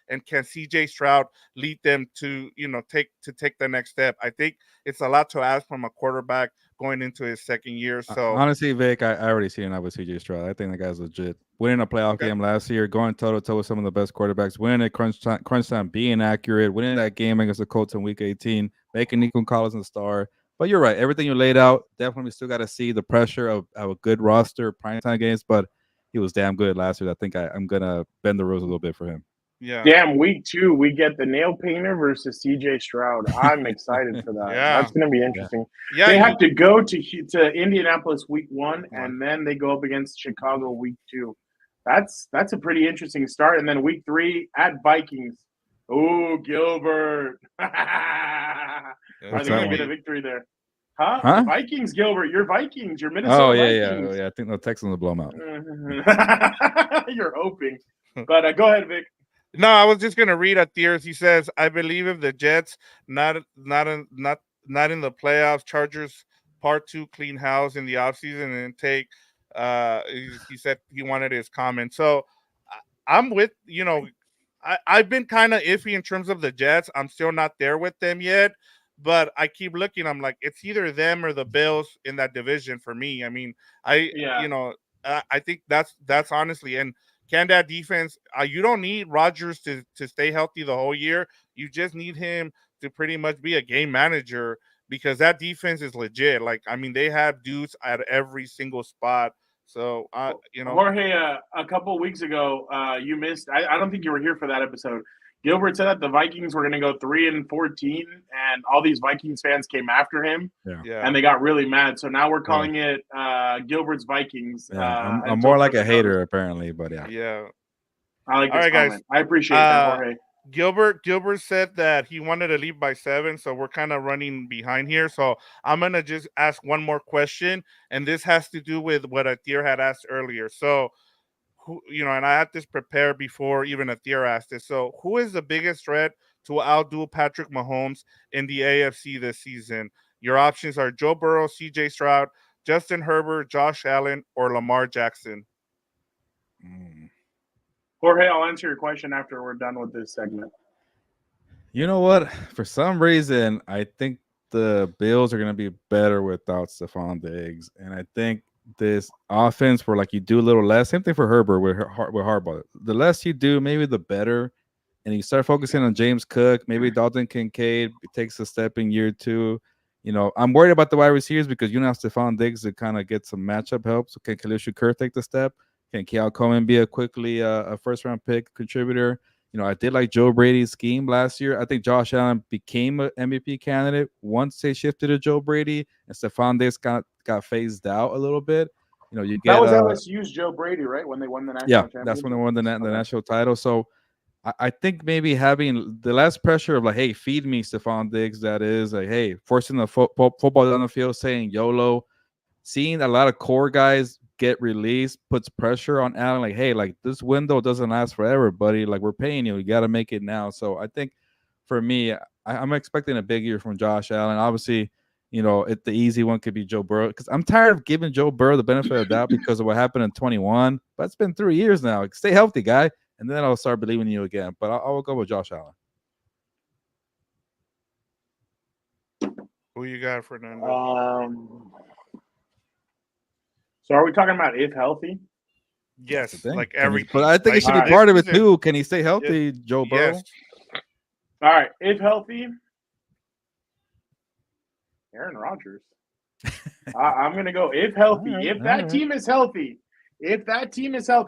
and can CJ Stroud lead them to, take the next step? I think it's a lot to ask from a quarterback going into his second year. So honestly, Vic, I already see enough with CJ Stroud. I think the guy's legit. Winning a playoff game last year, going toe-to-toe with some of the best quarterbacks, winning at crunch time, being accurate, winning that game against the Colts in Week 18, making Nico Collins a star. But you're right. Everything you laid out, definitely still got to see the pressure of a good roster, primetime games, but he was damn good last year. I think I'm going to bend the rules a little bit for him. Yeah. Damn, week 2, we get the nail painter versus CJ Stroud. I'm excited for that. Yeah. That's going to be interesting. Yeah. They have to go to Indianapolis week 1, and then they go up against Chicago week 2. That's a pretty interesting start. And then week 3 at Vikings. Oh, Gilbert. Are they going to get a victory there? Huh? Vikings, Gilbert. You're Vikings. You're Minnesota Vikings. Yeah. I think the Texans will blow them out. You're hoping. But go ahead, Vic. No, I was just gonna read at Thier's. He says, "I believe if the Jets not in the playoffs, Chargers part 2 clean house in the offseason and take." He said he wanted his comment. So I'm with I've been kind of iffy in terms of the Jets. I'm still not there with them yet. But I keep looking. I'm like, it's either them or the Bills in that division for me. I mean, I think that's honestly. And can that defense? You don't need Rodgers to stay healthy the whole year. You just need him to pretty much be a game manager because that defense is legit. Like, I mean, they have dudes at every single spot. So, Jorge, a couple of weeks ago, you missed. I don't think you were here for that episode. Gilbert said that the Vikings were going to go 3-14, and all these Vikings fans came after him, Yeah. and they got really mad. So now we're calling it Gilbert's Vikings. Yeah, I'm until more like further a hater notice. apparently, but yeah. Yeah. I like All this right, guys. comment. I appreciate that, Jorge. Gilbert said that he wanted to leave by 7, so we're kind of running behind here. So I'm gonna just ask one more question, and this has to do with what Atir had asked earlier. So, and I had this prepared before even Atir asked it. So, who is the biggest threat to outdo Patrick Mahomes in the AFC this season? Your options are Joe Burrow, C.J. Stroud, Justin Herbert, Josh Allen, or Lamar Jackson. Jorge, I'll answer your question after we're done with this segment. You know what? For some reason, I think the Bills are going to be better without Stephon Diggs, and I think this offense, where like you do a little less. Same thing for Herbert with Harbaugh. The less you do, maybe the better. And you start focusing on James Cook, maybe Dalton Kincaid takes a step in year 2. I'm worried about the wide receivers because you now have Stephon Diggs to kind of get some matchup help. So can Khalil Shakir take the step? Can Keal Coleman be a first-round pick contributor? I did like Joe Brady's scheme last year. I think Josh Allen became an MVP candidate once they shifted to Joe Brady, and Stephon Diggs got phased out a little bit. You get that was LSU's Joe Brady, right? When they won the national championship. That's when they won the national title. So I think maybe having the less pressure of like, hey, feed me Stephon Diggs. That is like, hey, forcing the football down the field, saying YOLO. Seeing a lot of core guys get released puts pressure on Allen. Like, hey, like this window doesn't last forever, buddy. Like we're paying you. You got to make it now. So I think for me, I'm expecting a big year from Josh Allen. Obviously, the easy one could be Joe Burrow because I'm tired of giving Joe Burrow the benefit of the doubt because of what happened in 21. But it's been 3 years now. Stay healthy, guy, and then I'll start believing in you again. But I'll go with Josh Allen. Who you got, Fernando? So are we talking about if healthy? Yes, like everything. But I think he should be part of it too. Can he stay healthy, Joe Burrow? Yes. All right, if healthy, Aaron Rodgers. I'm going to go if healthy. Right, if that team is healthy,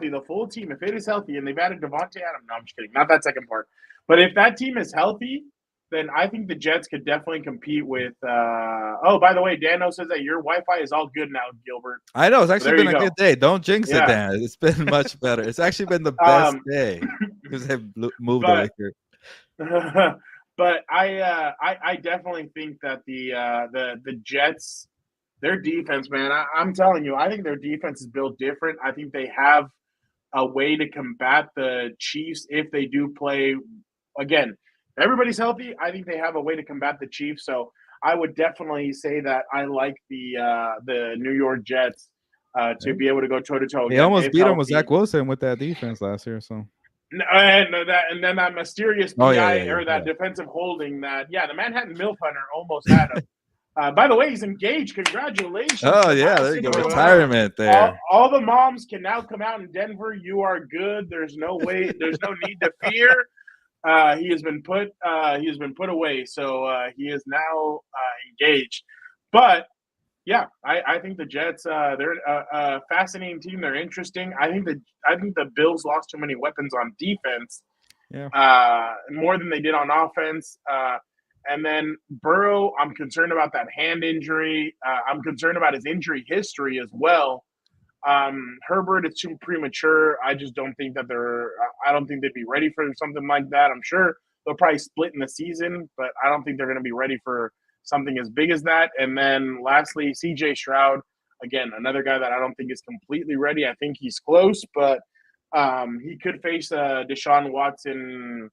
the full team, if it is healthy, and they've added Devontae Adams. No, I'm just kidding. Not that second part. But if that team is healthy, then I think the Jets could definitely compete with by the way, Dano says that your Wi-Fi is all good now, Gilbert. I know. It's actually been a good day. Don't jinx it, Yeah. Dan. It's been much better. It's actually been the best day because they've moved over here. But I definitely think that the Jets, their defense, man, I'm telling you, I think their defense is built different. I think they have a way to combat the Chiefs if they do play. Again, if everybody's healthy, I think they have a way to combat the Chiefs. So I would definitely say that I like the New York Jets to be able to go toe-to-toe. They almost beat them with Zach Wilson with that defense last year. So. And then that mysterious PI or that defensive holding that the Manhattan Milf Hunter almost had him. By the way, he's engaged. Congratulations! Oh yeah, there you go. Retirement there. All the moms can now come out in Denver. You are good. There's no need to fear. He has been put away, so he is now engaged. But yeah, I think the Jets they're a fascinating team. They're interesting. I think the Bills lost too many weapons on defense, more than they did on offense. And then Burrow, I'm concerned about that hand injury. I'm concerned about his injury history as well. Herbert, it's too premature. I just don't think that I don't think they'd be ready for something like that. I'm sure they'll probably split in the season, but I don't think they're going to be ready for something as big as that. And then lastly, C.J. Stroud, again, another guy that I don't think is completely ready. I think he's close, but he could face Deshaun Watson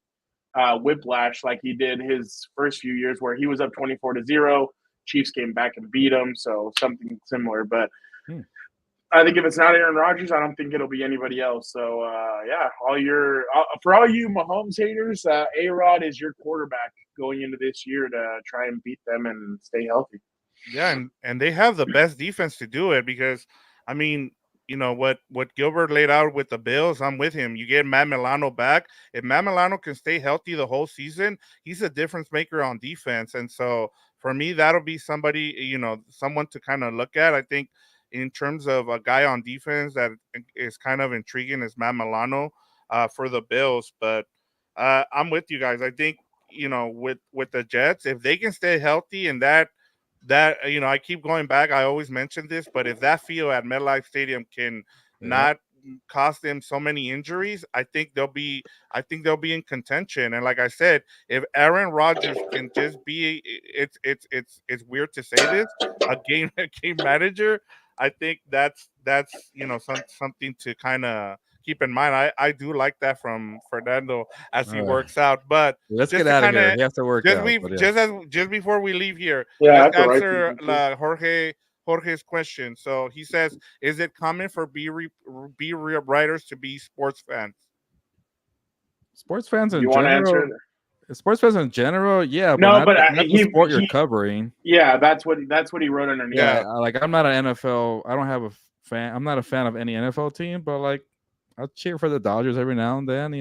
whiplash like he did his first few years where he was up 24-0. Chiefs came back and beat him, so something similar. But I think if it's not Aaron Rodgers, I don't think it'll be anybody else. So for all you Mahomes haters, A-Rod is your quarterback going into this year to try and beat them and stay healthy. Yeah, and they have the best defense to do it because, I mean, what Gilbert laid out with the Bills, I'm with him. You get Matt Milano back. If Matt Milano can stay healthy the whole season, he's a difference maker on defense. And so for me, that'll be somebody, someone to kind of look at. I think in terms of a guy on defense that is kind of intriguing is Matt Milano for the Bills. But I'm with you guys. I think with the Jets, if they can stay healthy and that I keep going back. I always mention this, but if that field at MetLife Stadium can not cost them so many injuries, I think they'll be in contention. And like I said, if Aaron Rodgers can just be, it's weird to say this, a game manager, I think that's something to kind of keep in mind. I do like that from Fernando as he works out. But let's get out of here. He has to work out. Just before we leave here, Yeah, let's answer Jorge's question. So he says, "Is it common for B writers to be sports fans?" Sports fans in You want to general. answer? Sports fans in general, yeah. No, but not the sport you're covering. Yeah, that's what he wrote underneath. Yeah, like I'm not an NFL. I don't have a fan. I'm not a fan of any NFL team, but like I'll cheer for the Dodgers every now and then.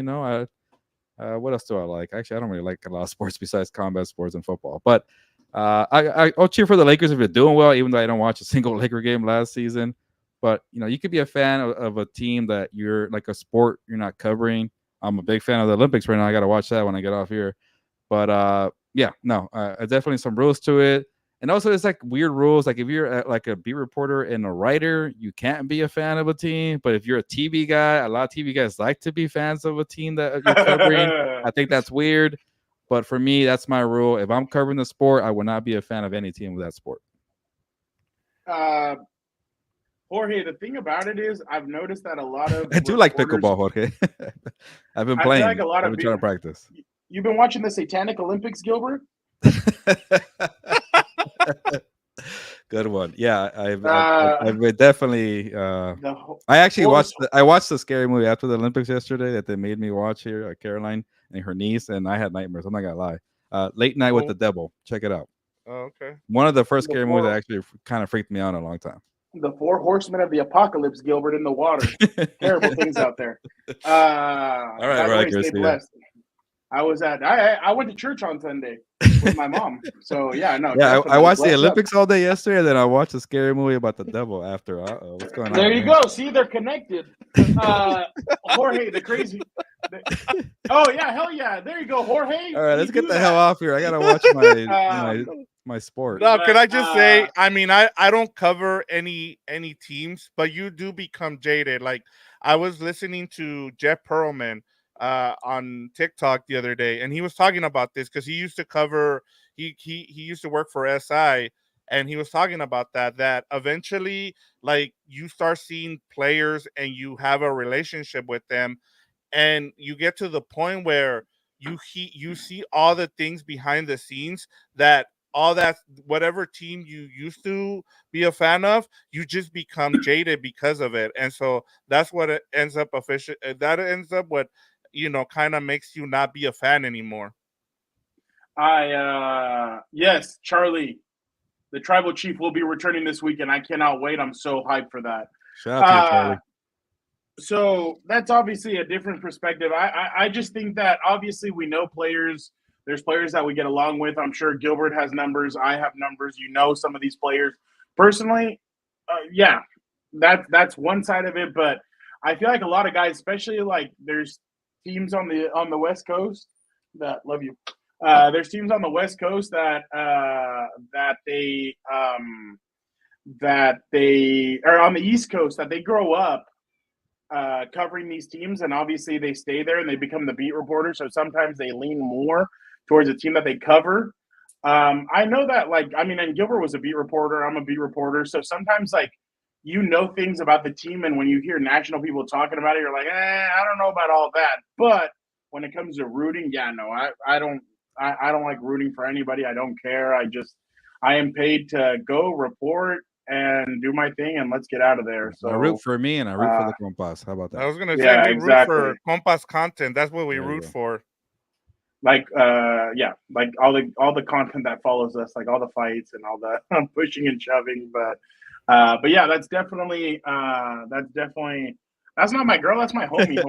What else do I like? Actually, I don't really like a lot of sports besides combat sports and football. But I'll cheer for the Lakers if they're doing well, even though I don't watch a single Laker game last season. But you could be a fan of a team that you're like a sport you're not covering. I'm a big fan of the Olympics right now. I got to watch that when I get off here. But definitely some rules to it. And also, it's like weird rules. Like if you're like a beat reporter and a writer, you can't be a fan of a team. But if you're a TV guy, a lot of TV guys like to be fans of a team that you're covering. I think that's weird. But for me, that's my rule. If I'm covering the sport, I will not be a fan of any team with that sport. Jorge, the thing about it is, I've noticed that a lot of I do like pickleball, Jorge. I've been playing. Like I've been trying to practice. You've been watching the Satanic Olympics, Gilbert? Good one. Yeah, I've definitely. I actually watched the scary movie after the Olympics yesterday that they made me watch here. Caroline and her niece, and I had nightmares. I'm not gonna lie. Late Night with the Devil. Check it out. Oh, okay. One of the first scary movies that actually kind of freaked me out in a long time. The 4 horsemen of the apocalypse, Gilbert, in the water. Terrible things out there. All right, stay blessed. I went to church on Sunday with my mom. So yeah, I watched the Olympics all day yesterday, and then I watched a scary movie about the devil after. What's going on? There you go. See, they're connected. Jorge, the crazy. Oh yeah, hell yeah! There you go, Jorge. All right, let's get the hell off here. I gotta watch my sport. No, can I just say? I mean, I don't cover any teams, but you do become jaded. Like I was listening to Jeff Pearlman on TikTok the other day, and he was talking about this because he used to cover. He used to work for SI, and he was talking about that eventually, like you start seeing players and you have a relationship with them, and you get to the point where you see all the things behind the scenes that all that whatever team you used to be a fan of, you just become jaded because of it, and so that's what it ends up what kind of makes you not be a fan anymore. Yes, Charlie, the tribal chief will be returning this weekend. I cannot wait. I'm so hyped for that. Shout out to you, Charlie. So that's obviously a different perspective. I just think that obviously we know players. There's players that we get along with. I'm sure Gilbert has numbers. I have numbers. Some of these players personally. That's one side of it. But I feel like a lot of guys, especially like there's teams on the West Coast that love you. There's teams on the West Coast that they are on the East Coast that they grow up covering these teams, and obviously they stay there and they become the beat reporter. So sometimes they lean more towards a team that they cover. I know that, and Gilbert was a beat reporter. I'm a beat reporter. So sometimes things about the team, and when you hear national people talking about it, you're like, I don't know about all that. But when it comes to rooting, I don't like rooting for anybody. I don't care. I am paid to go report and do my thing, and let's get out of there. So I root for me, and I root for the Compas. How about that? I was gonna say root for Compas content. That's what we root for. Like all the content that follows us, like all the fights and all the pushing and shoving. But yeah, that's definitely that's not my girl. That's my homie.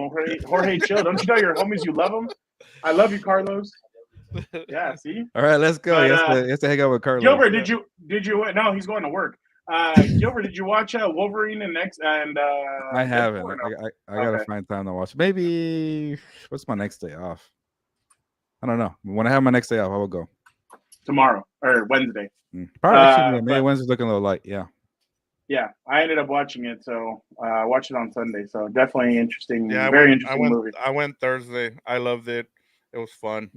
Jorge, chill. Don't you know your homies? You love them. I love you, Carlos. Yeah, see. All right, let's go. You have to hang out with Carlos. Gilbert, did you? No, he's going to work. Gilbert, did you watch Wolverine and I haven't. I gotta find time to watch. Maybe what's my next day off? I don't know. When I have my next day off, I will go. Tomorrow or Wednesday. Probably actually, maybe but- Wednesday's looking a little light. Yeah. Yeah, I ended up watching it, so I watched it on Sunday. So definitely interesting. Yeah, very interesting movie. I went Thursday. I loved it. It was fun.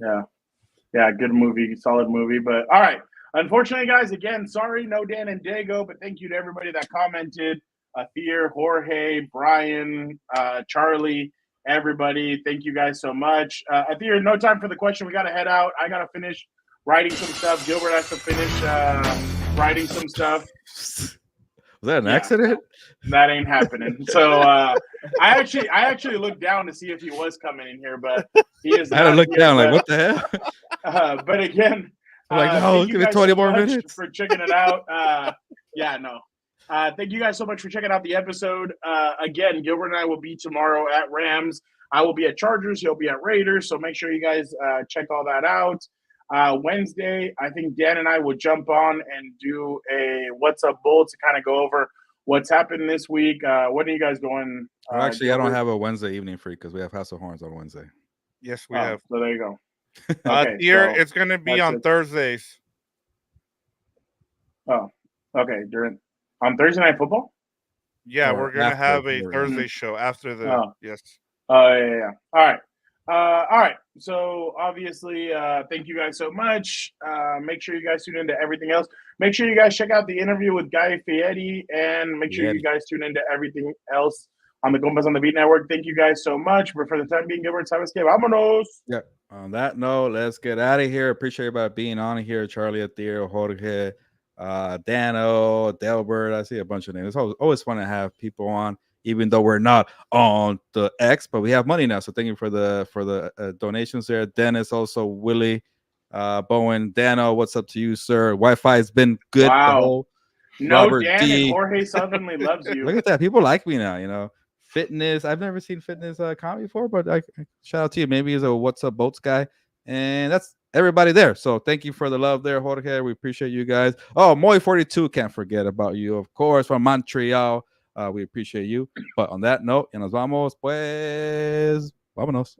Yeah, good movie, solid movie. But all right, unfortunately, guys, again, sorry, no Dan and Diego, but thank you to everybody that commented. Thier, Jorge, Brian, Charlie, everybody. Thank you guys so much. Thier, no time for the question. We got to head out. I got to finish writing some stuff. Gilbert has to finish writing some stuff. Was that an accident? That ain't happening. So I actually looked down to see if he was coming in here, but he is. I had to look down, like, what the hell? But again, I'm like, no, give me 20 more minutes for checking it out. Thank you guys so much for checking out the episode. Again, Gilbert and I will be tomorrow at Rams. I will be at Chargers. He'll be at Raiders. So make sure you guys check all that out. Wednesday, I think Dan and I will jump on and do a What's Up Bull to kind of go over what's happened this week. When are you guys going? Actually, I don't have a Wednesday evening free because we have House of Horns on Wednesday. Yes, we have. So there you go. Here, it's going to be on Thursdays. Oh, okay. On Thursday Night Football? Yeah, Or we're going to have a after. Thursday show after the yes. Oh, yeah. All right. So obviously, thank you guys so much. Make sure you guys tune into everything else. Make sure you guys check out the interview with Guy Fieri, and make sure you guys tune into everything else on the Compas on the Beat Network. Thank you guys so much. But for the time being, Gilbert, time escape. Vámonos. Yeah. On that note, let's get out of here. Appreciate everybody being on here. Charlie, Thier, Jorge, Dano, Delbert. I see a bunch of names. It's always fun to have people on, even though we're not on the X, but we have money now. So thank you for the donations there. Dennis, also Willie, Bowen, Dano. What's up to you, sir? Wi-Fi has been good. Wow. No, Robert Dan D. and Jorge suddenly loves you. Look at that. People like me now, you know. Fitness. I've never seen fitness comedy before, but shout out to you. Maybe he's a What's Up Boats guy. And that's everybody there. So thank you for the love there, Jorge. We appreciate you guys. Oh, Moy42, can't forget about you, of course, from Montreal. We appreciate you. But on that note, y nos vamos, pues, vámonos.